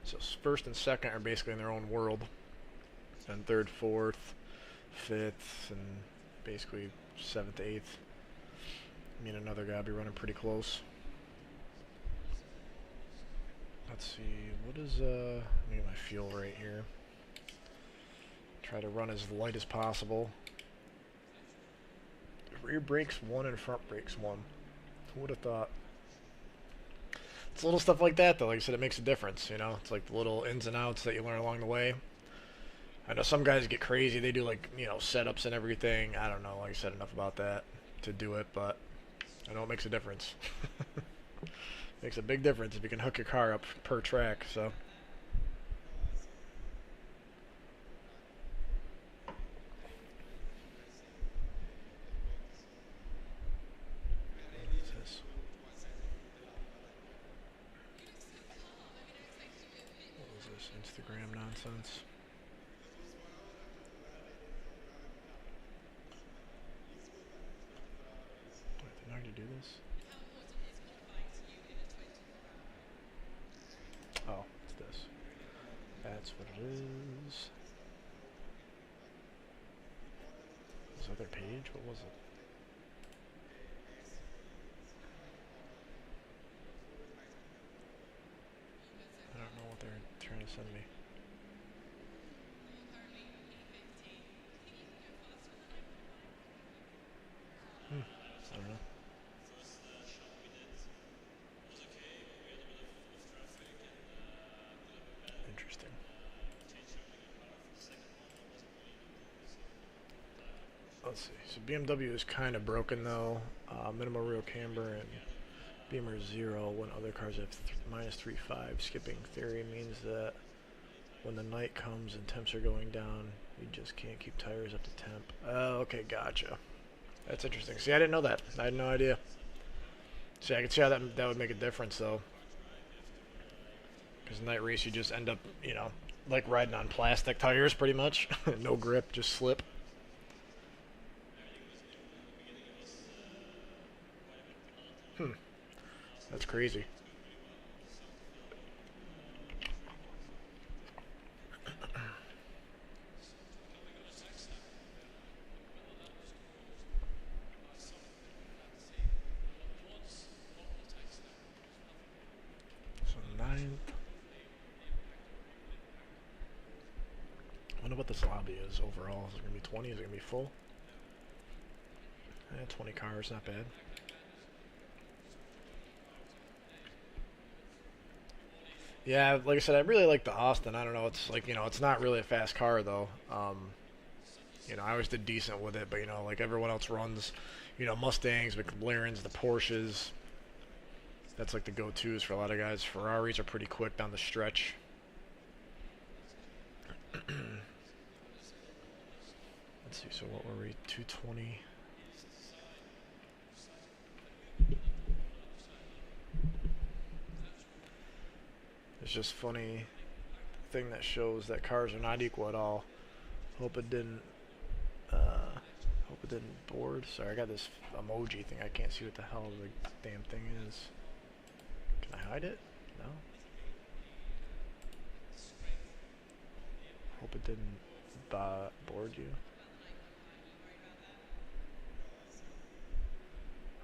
So first and second are basically in their own world, and third, fourth, fifth, and basically 7th, 8th. Me and another guy will be running pretty close. Let's see, what is, let me get my fuel right here. Try to run as light as possible. Rear brakes 1 and front brakes 1. Who would have thought? It's little stuff like that, though. Like I said, it makes a difference, It's like the little ins and outs that you learn along the way. I know some guys get crazy. They do, like, setups and everything. I don't know, like I said, enough about that to do it, but I know it makes a difference. Makes a big difference if you can hook your car up per track, so. What is this? What is this Instagram nonsense? do this? Oh, it's this. That's what it is. This other page? What was it? I don't know what they're trying to send me. I don't know. Interesting. Let's see. So BMW is kind of broken though. Minimal rear camber and Beamer 0 when other cars have minus 3.5. Skipping theory means that when the night comes and temps are going down, you just can't keep tires up to temp. Oh, okay, gotcha. That's interesting. See, I didn't know that. I had no idea. See, I can see how that would make a difference, though. Because night race, you just end up, you know, like riding on plastic tires, pretty much. No grip, just slip. That's crazy. So 9th. I wonder what this lobby is overall. Is it going to be 20? Is it going to be full? 20 cars, not bad. Yeah, like I said, I really like the Austin. I don't know, it's like, you know, it's not really a fast car though. You know, I always did decent with it, but you know, like everyone else runs, you know, Mustangs, McLarens, the Porsches. That's like the go-tos for a lot of guys. Ferraris are pretty quick down the stretch. Let's see, so what were we? 220. It's just funny thing that shows that cars are not equal at all. Hope it didn't board. Sorry, I got this emoji thing. I can't see what the hell the damn thing is. Can I hide it? No. Hope it didn't board you.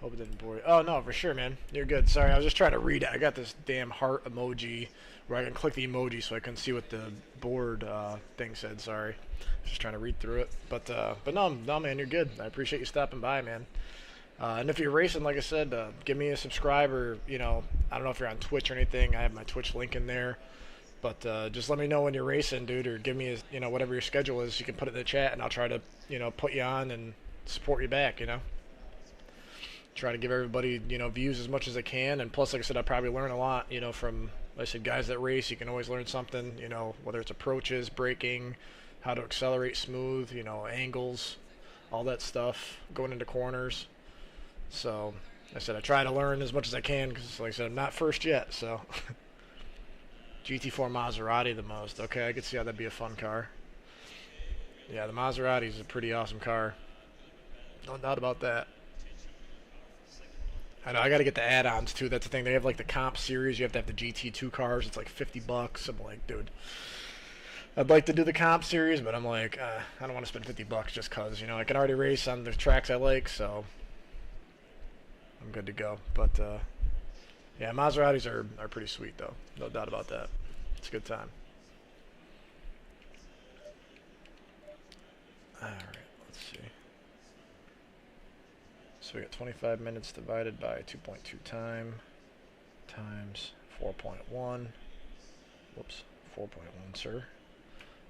Hope it didn't bore you. Oh, no, for sure, man. You're good. Sorry, I was just trying to read it. I got this damn heart emoji where I can click the emoji so I can see what the board thing said. Sorry. Just trying to read through it. But no, man, you're good. I appreciate you stopping by, man. And if you're racing, like I said, give me a subscribe or, you know, I don't know if you're on Twitch or anything. I have my Twitch link in there. But just let me know when you're racing, dude, or give me, you know, whatever your schedule is. You can put it in the chat, and I'll try to, you know, put you on and support you back, you know. Try to give everybody, you know, views as much as I can, and plus, like I said, I probably learn a lot, you know, from, like I said, guys that race. You can always learn something, you know, whether it's approaches, braking, how to accelerate smooth, you know, angles, all that stuff, going into corners. So, like I said, I try to learn as much as I can, because, like I said, I'm not first yet, so. GT4 Maserati the most. Okay, I could see how that'd be a fun car. Yeah, the Maserati is a pretty awesome car. No doubt about that. I know, I gotta get the add-ons too. That's the thing. They have like the comp series. You have to have the GT2 cars. It's like $50. I'm like, dude, I'd like to do the comp series, but I'm like, I don't want to spend $50 just cause, you know, I can already race on the tracks I like, so I'm good to go. But yeah, Maseratis are pretty sweet though. No doubt about that. It's a good time. Alright, let's see. So we got 25 minutes divided by 2.2 time times 4.1. Whoops, 4.1, sir.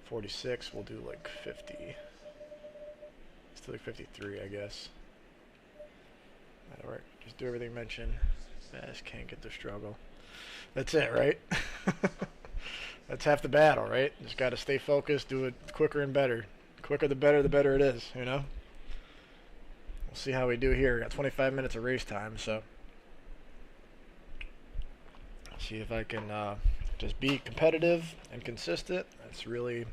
46, we'll do like 50. Let's do like 53, I guess. That'll work. Just do everything mentioned. Fast can't get the struggle. That's it, right? That's half the battle, right? Just got to stay focused, do it quicker and better. Quicker the better it is, you know? We'll see how we do here. We got 25 minutes of race time, so see if I can just be competitive and consistent. That's 3/4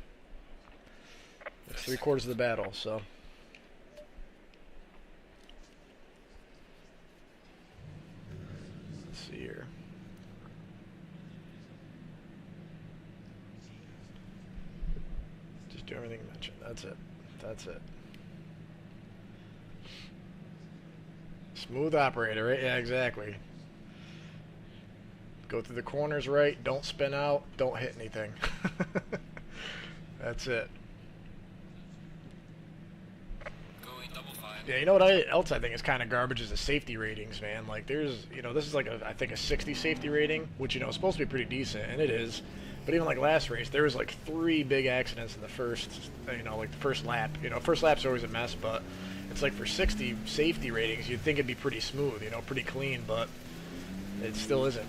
of the battle, so. see here. Just do everything mentioned. That's it. That's it. Smooth operator, right? Yeah, exactly. Go through the corners right. Don't spin out. Don't hit anything. That's it. Going double 5. Yeah, you know what else I think is kind of garbage is the safety ratings, man. Like, there's, you know, this is like I think a 60 safety rating, which, you know, is supposed to be pretty decent, and it is. But even like last race, there was like 3 big accidents in the first, you know, like the first lap. You know, first lap's always a mess, but it's like for 60 safety ratings, you'd think it'd be pretty smooth, you know, pretty clean, but it still isn't.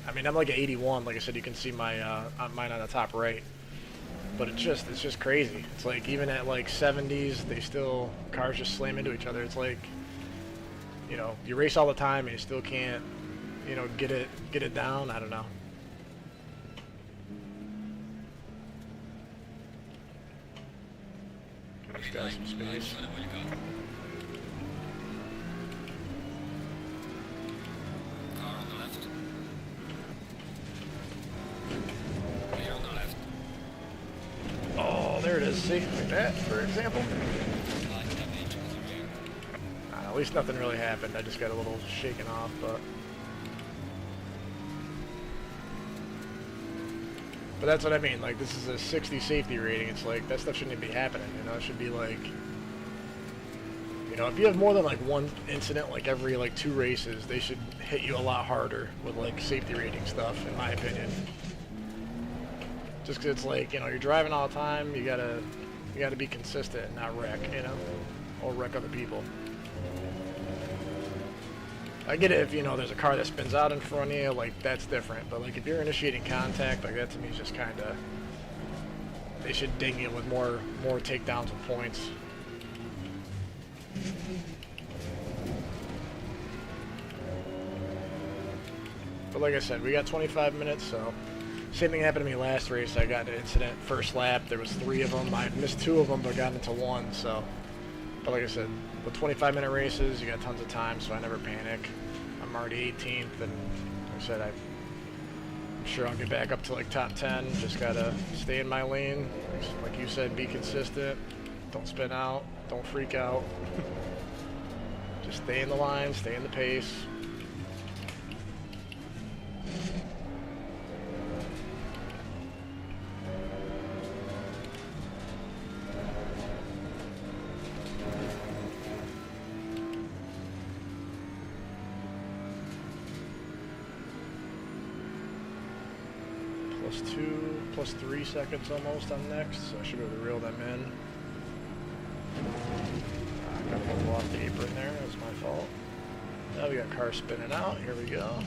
I mean, I'm like an 81. Like I said, you can see my mine on the top right. But it's just crazy. It's like even at like 70s, they still cars just slam into each other. It's like, you know, you race all the time and you still can't, you know, get it down. I don't know. Give this guy some space. Car on the left. Clear on the left. Oh, there it is. See, like that, for example. Light damage on the rear. At least nothing really happened. I just got a little shaken off, but that's what I mean. Like, this is a 60 safety rating. It's like that stuff shouldn't even be happening. You know, it should be like, you know, if you have more than like one incident, like every like 2 races, they should hit you a lot harder with like safety rating stuff, in my opinion. Just 'cause it's like, you know, you're driving all the time, you gotta be consistent and not wreck, you know, or wreck other people. I get it if, you know, there's a car that spins out in front of you, like, that's different. But, like, if you're initiating contact, like, that to me is just kind of, they should ding you with more takedowns and points. But like I said, we got 25 minutes, so same thing happened to me last race. I got an incident first lap. There was 3 of them. I missed 2 of them, but got into 1. So, but like I said, with 25-minute races, you got tons of time, so I never panic. I'm already 18th, and like I said, I'm sure I'll get back up to like top 10. Just gotta stay in my lane. Like you said, be consistent. Don't spin out. Don't freak out. Just stay in the line. Stay in the pace. Plus 3 seconds almost on next, so I should be able to reel them in. I got a little off the apron there, that was my fault. Now we got car spinning out, here we go.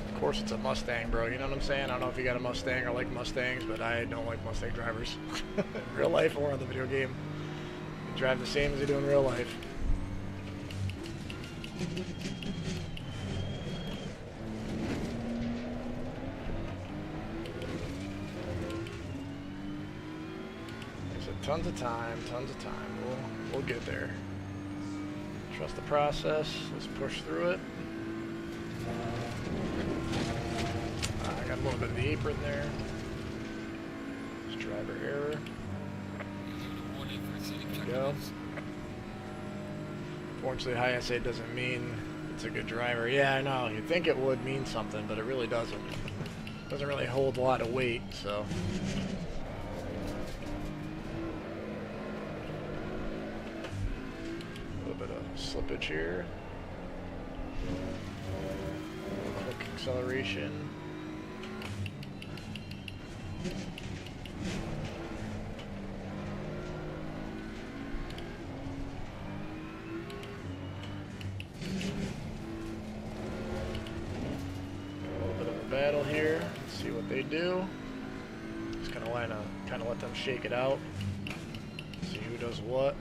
Of course it's a Mustang, bro, you know what I'm saying? I don't know if you got a Mustang or like Mustangs, but I don't like Mustang drivers. In real life or on the video game. They drive the same as they do in real life. Tons of time, we'll get there. Trust the process, let's push through it. I got a little bit of the apron there. Just driver error. There we go. Fortunately, high SA doesn't mean it's a good driver. Yeah, I know, you'd think it would mean something, but it really doesn't. It doesn't really hold a lot of weight, so. Slippage here. Quick acceleration. A little bit of a battle here. Let's see what they do. Just kind of let them shake it out. See who does what.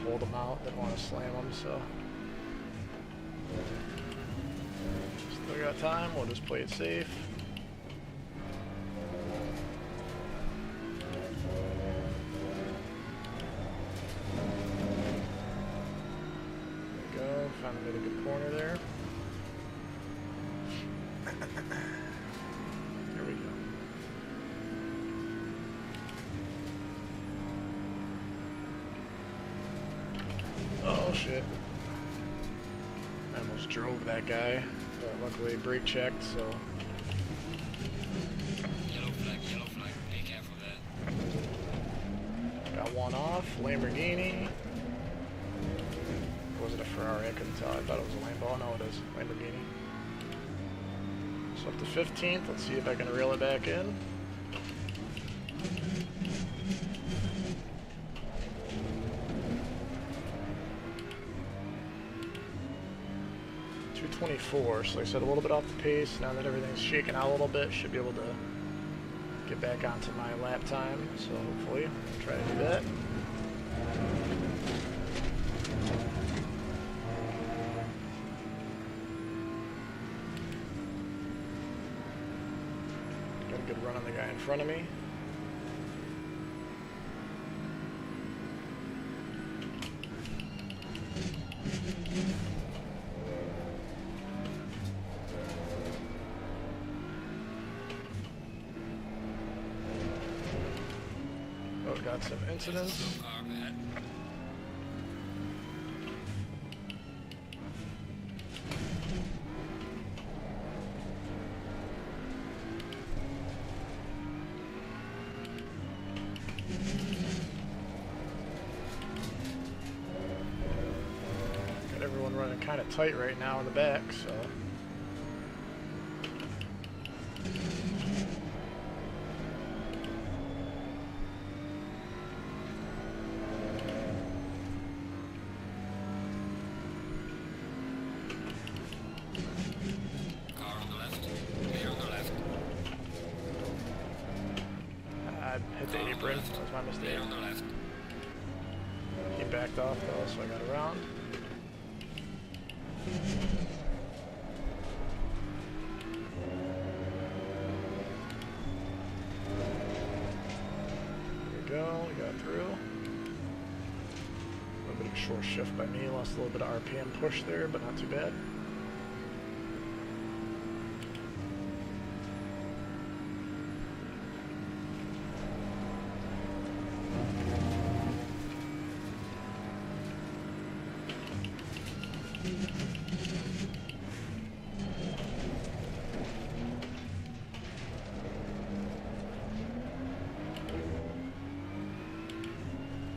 pulled them out. Didn't want to slam them, so. Still got time. We'll just play it safe. There we go. Finally made a good corner there. There we go. Oh shit. I almost drove that guy, but luckily brake checked, so. Yellow flag, be careful there. Got one off. Lamborghini. Was it a Ferrari? I couldn't tell. I thought it was a Lambo. No, it is. Lamborghini. So up to 15th. Let's see if I can reel it back in. .224, so like I said, a little bit off the pace. Now that everything's shaking out a little bit, should be able to get back onto my lap time. So hopefully, I'll try to do that. Got a good run on the guy in front of me. Got some incidents. Got everyone running kind of tight right now in the back, so. Hit the apron, that was my mistake. On the left. He backed off though, so I got around. There we go, we got through. A little bit of a short shift by me, lost a little bit of RPM push there, but not too bad.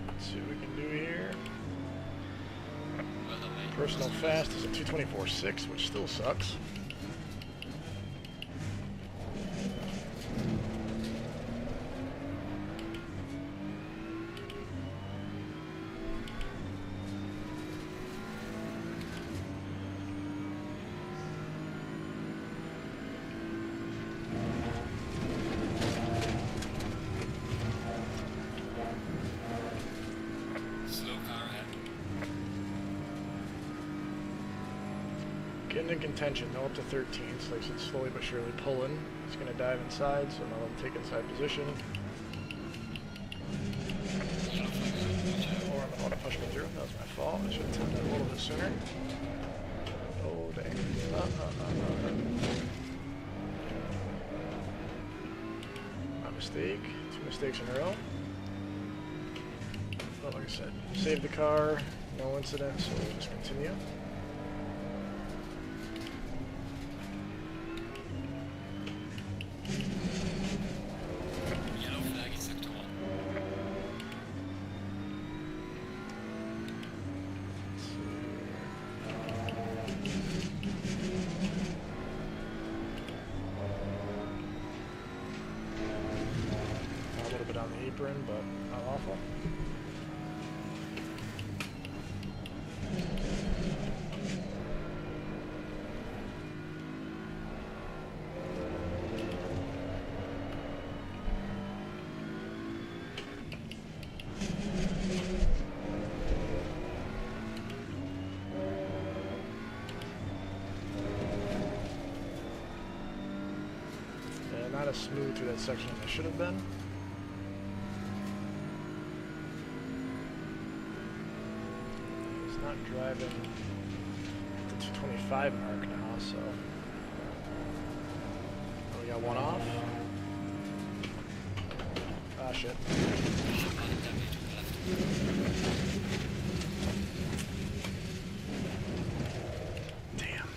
Let's see what we can do here. Personal fast is a 224.6, which still sucks. Getting in contention, no up to 13, so like I said, slowly but surely pulling. He's going to dive inside, so now let him take inside position. Or I'm going to want to push me through. That was my fault. I should have done that a little bit sooner. Oh, dang. My mistake. 2 mistakes in a row. But like I said, saved the car, no incident, so we'll just continue. On the apron, but not awful. less smooth through that section than they should have been. He's not driving at the 225 mark now, so we got one off. Ah, shit. Damn.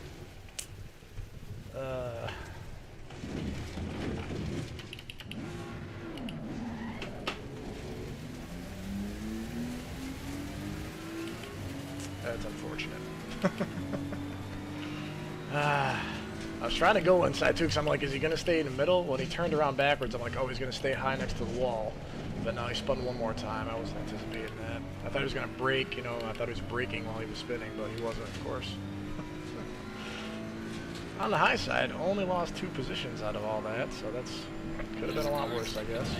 That's unfortunate. I was trying to go inside too, because I'm like, is he going to stay in the middle? When he turned around backwards, I'm like, oh, he's going to stay high next to the wall. But now he spun one more time. I wasn't anticipating that. I thought he was going to brake, you know, I thought he was braking while he was spinning, but he wasn't, of course. On the high side, only lost 2 positions out of all that, so that's could have been a lot worse, I guess.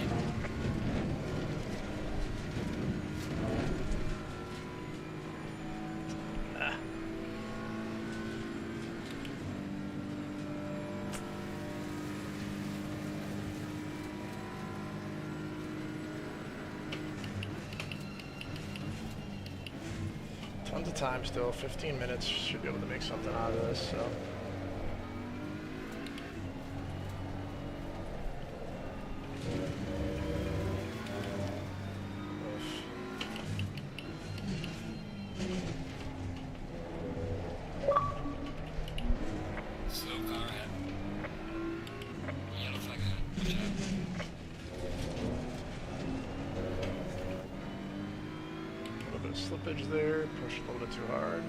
Ah. Tons of time still, 15 minutes, should be able to make something out of this, so. Slow car ahead. Yellow flag ahead. Watch out. A little bit of slippage there, pushed a little bit too hard.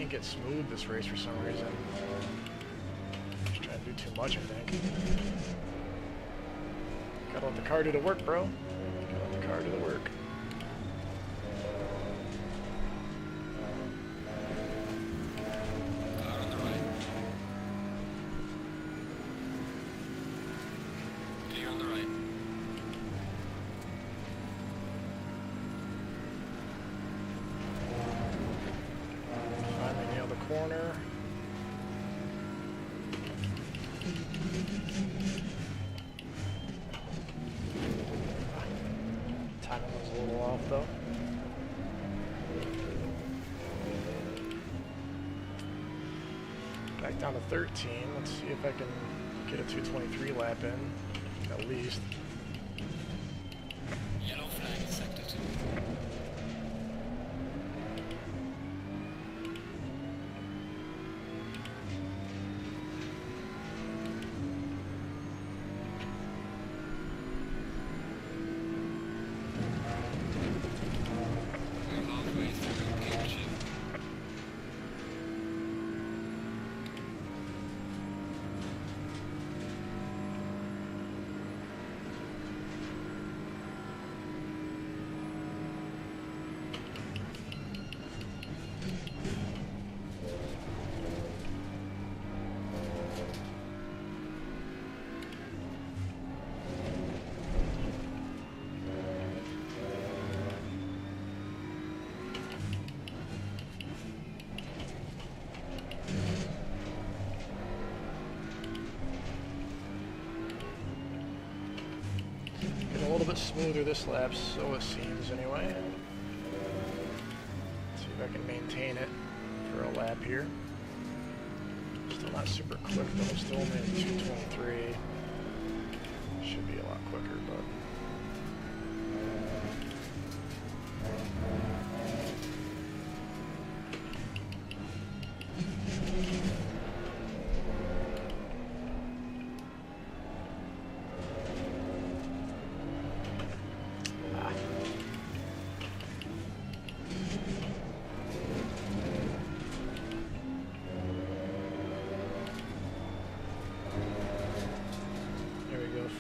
Get smooth this race for some reason. Just trying to do too much, I think. Gotta let the car do the work, bro. Gotta let the car do the work. Car on the right. Clear on the right. Corner. Timing was a little off though. Back down to 13. Let's see if I can get a 223 lap in, at least. Yellow flag in sector 2. A little bit smoother this lap, so it seems anyway. See if I can maintain it for a lap here. Still not super quick though, still only at 223. Should be a lot quicker, but.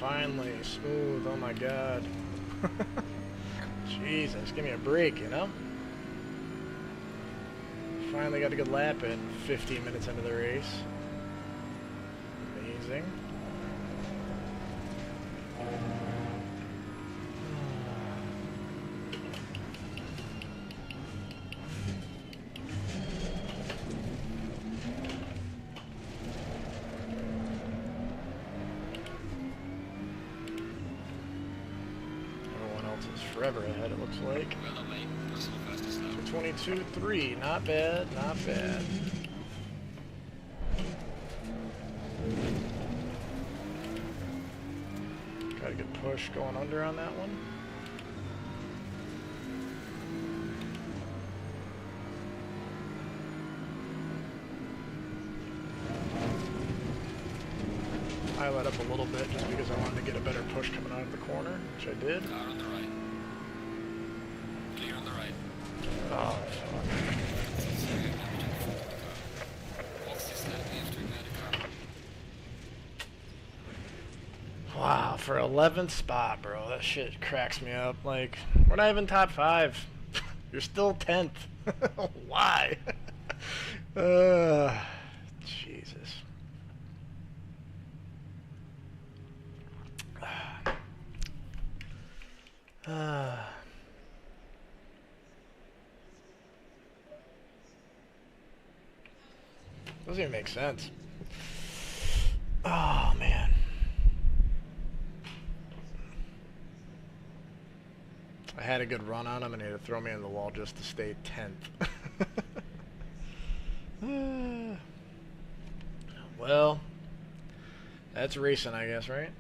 Finally, smooth, oh my god. Jesus, give me a break, you know? finally got a good lap in 15 minutes into the race. Amazing. Forever ahead, it looks like. Well done, mate. Personal fastest lap. 22.3, not bad, not bad. Got a good push going under on that one. I let up a little bit just because I wanted to get a better push coming out of the corner, which I did. Car on the right. Clear on the right. Oh, fuck. What's this lap after medical? Wow, for 11th spot, bro. That shit cracks me up. Like, we're not even top 5. You're still 10th. Why? Jesus. Doesn't even make sense. Oh, man. I had a good run on him and he had to throw me in the wall just to stay 10th. Well, that's racing, I guess, right?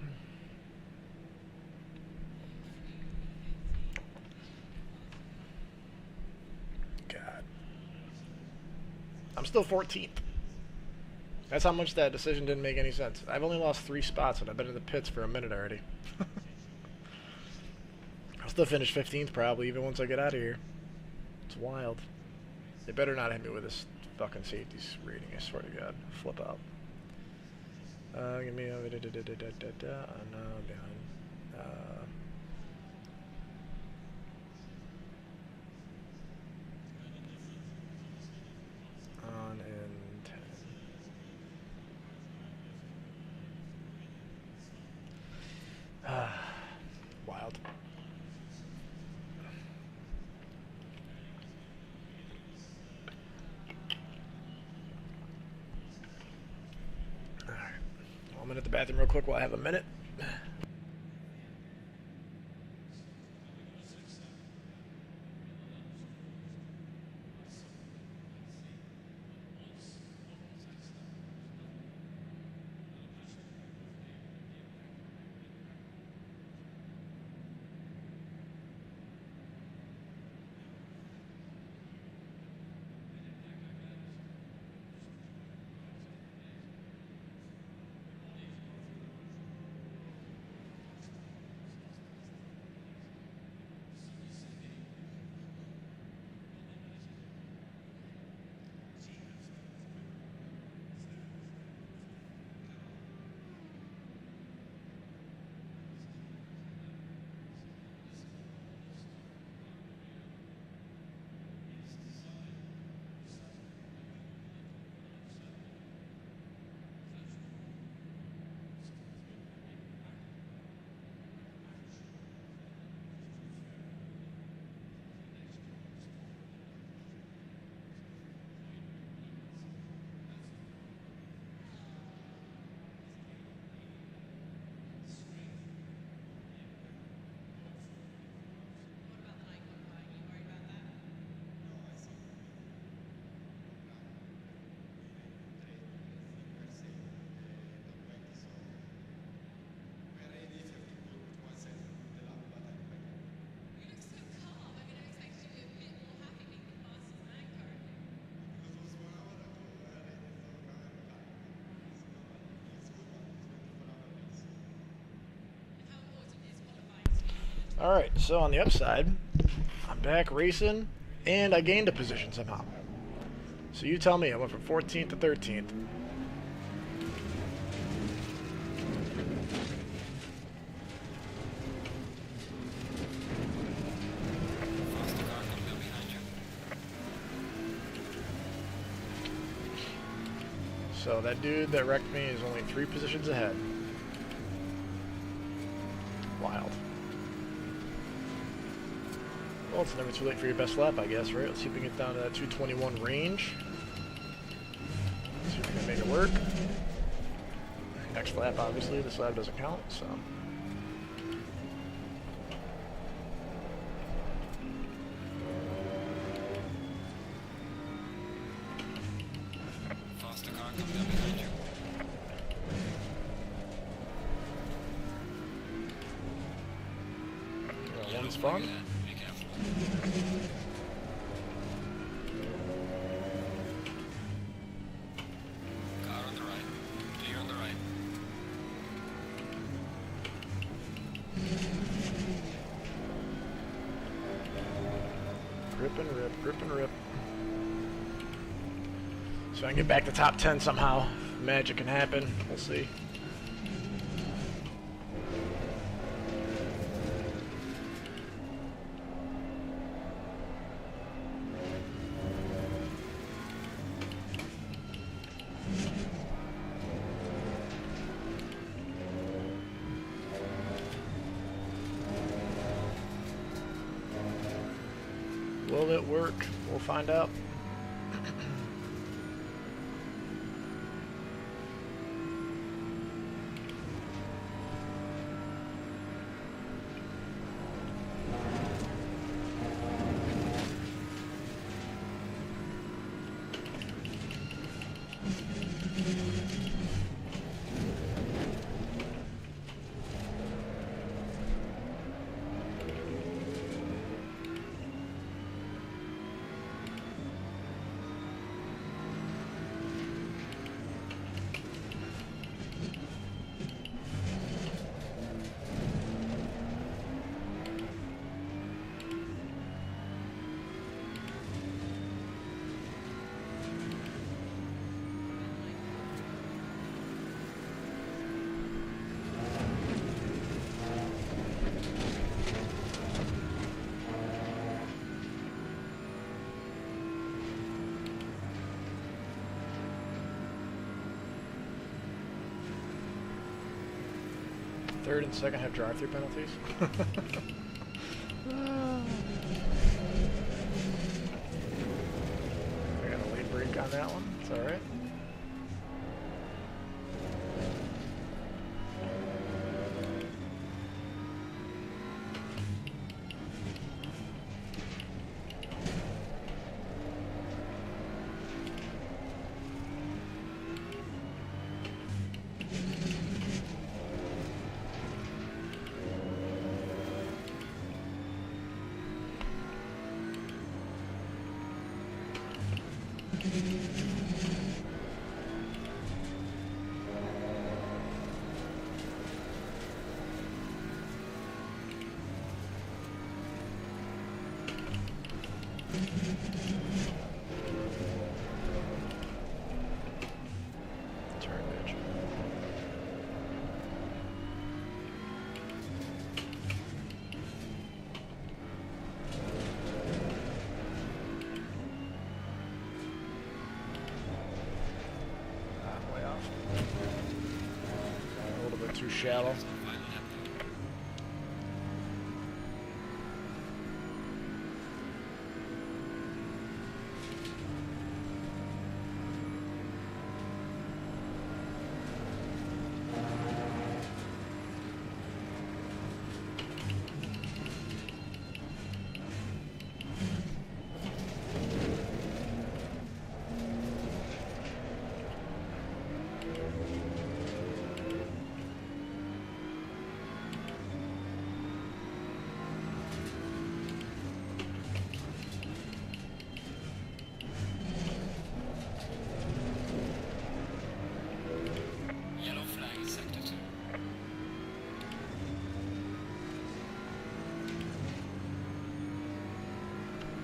God. I'm still 14th. That's how much that decision didn't make any sense. I've only lost 3 spots and I've been in the pits for a minute already. I'll still finish 15th probably, even once I get out of here. It's wild. They better not hit me with this fucking safety rating, I swear to God. Flip out. Give me a... no, behind. On in 10. Wild. Alright. Well, I'm in at the bathroom real quick while I have a minute. Alright, so on the upside, I'm back racing, and I gained a position somehow. So you tell me, I went from 14th to 13th. Faster car coming up behind you. So that dude that wrecked me is only 3 positions ahead. Wild. Well, it's never too late for your best lap, I guess, right? Let's see if we can get down to that 221 range. See if we can make it work. Next lap, obviously. This lap doesn't count, so... Faster car coming up behind you. One's fun. Be careful. Car on the right. Clear on the right. Grip and rip, grip and rip. So I can get back to top 10 somehow. Magic can happen. We'll see. Will it work? We'll find out. Third and second have drive-through penalties. I got a late break on that one. It's all right. Turn bitch. Way off. A little bit too shallow.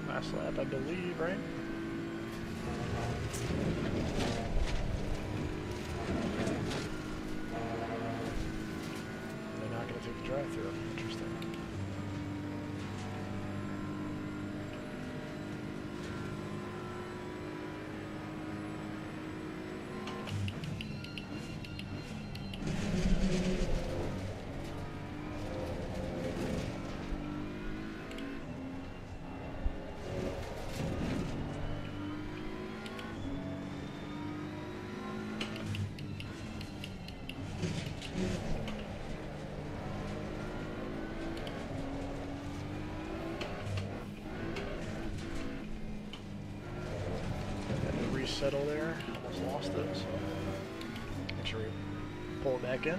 Last lap, I believe, right? They're not going to take the drive-through. Interesting. Assetto there. Almost lost it, so make sure we pull it back in.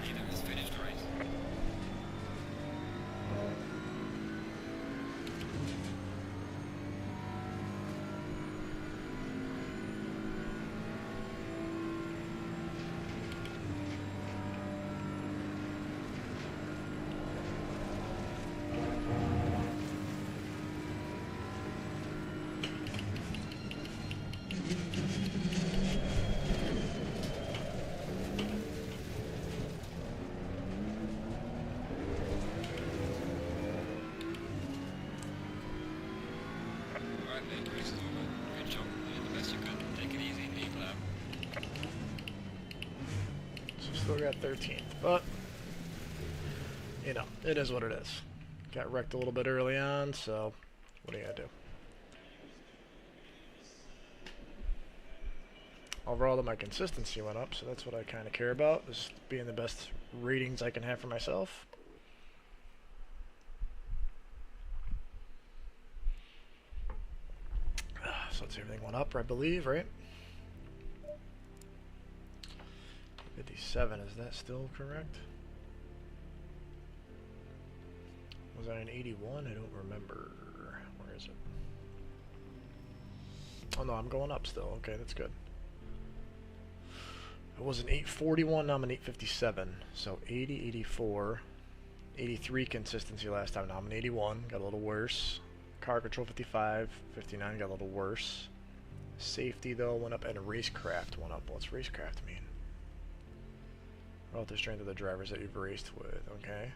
Leader has finished the race. Alright, mate, race is over. Good job. You did the best you could. Take it easy. 8th lap. So still got 13th, but you know, it is what it is. Got wrecked a little bit early on, so what are you gonna do? Overall, my consistency went up, so that's what I kind of care about, is being the best ratings I can have for myself. So let's see, everything went up, I believe, right? 57, is that still correct? Was I an 81? I don't remember. Where is it? Oh no, I'm going up still. Okay, that's good. I was an 841, now I'm an 857. So 80, 84, 83 consistency last time. Now I'm an 81, got a little worse. Car control 55, 59 got a little worse. Safety though went up, and racecraft went up. What's racecraft mean? Relative strength of the drivers that you've raced with. Okay.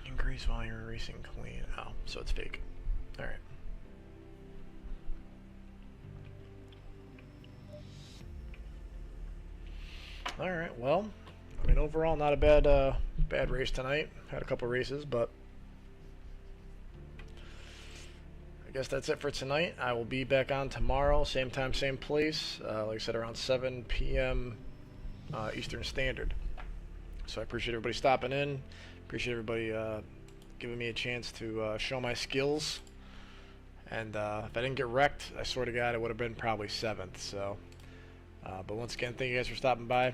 Increase while you're racing clean. Oh, so it's fake. Alright. Alright, well, I mean, overall, not a bad race tonight. Had a couple races, but I guess that's it for tonight. I will be back on tomorrow, same time, same place. Like I said, around 7 p.m. Eastern Standard. So I appreciate everybody stopping in. Appreciate everybody giving me a chance to show my skills. And if I didn't get wrecked, I swear to God, it would have been probably 7th. So, but once again, thank you guys for stopping by.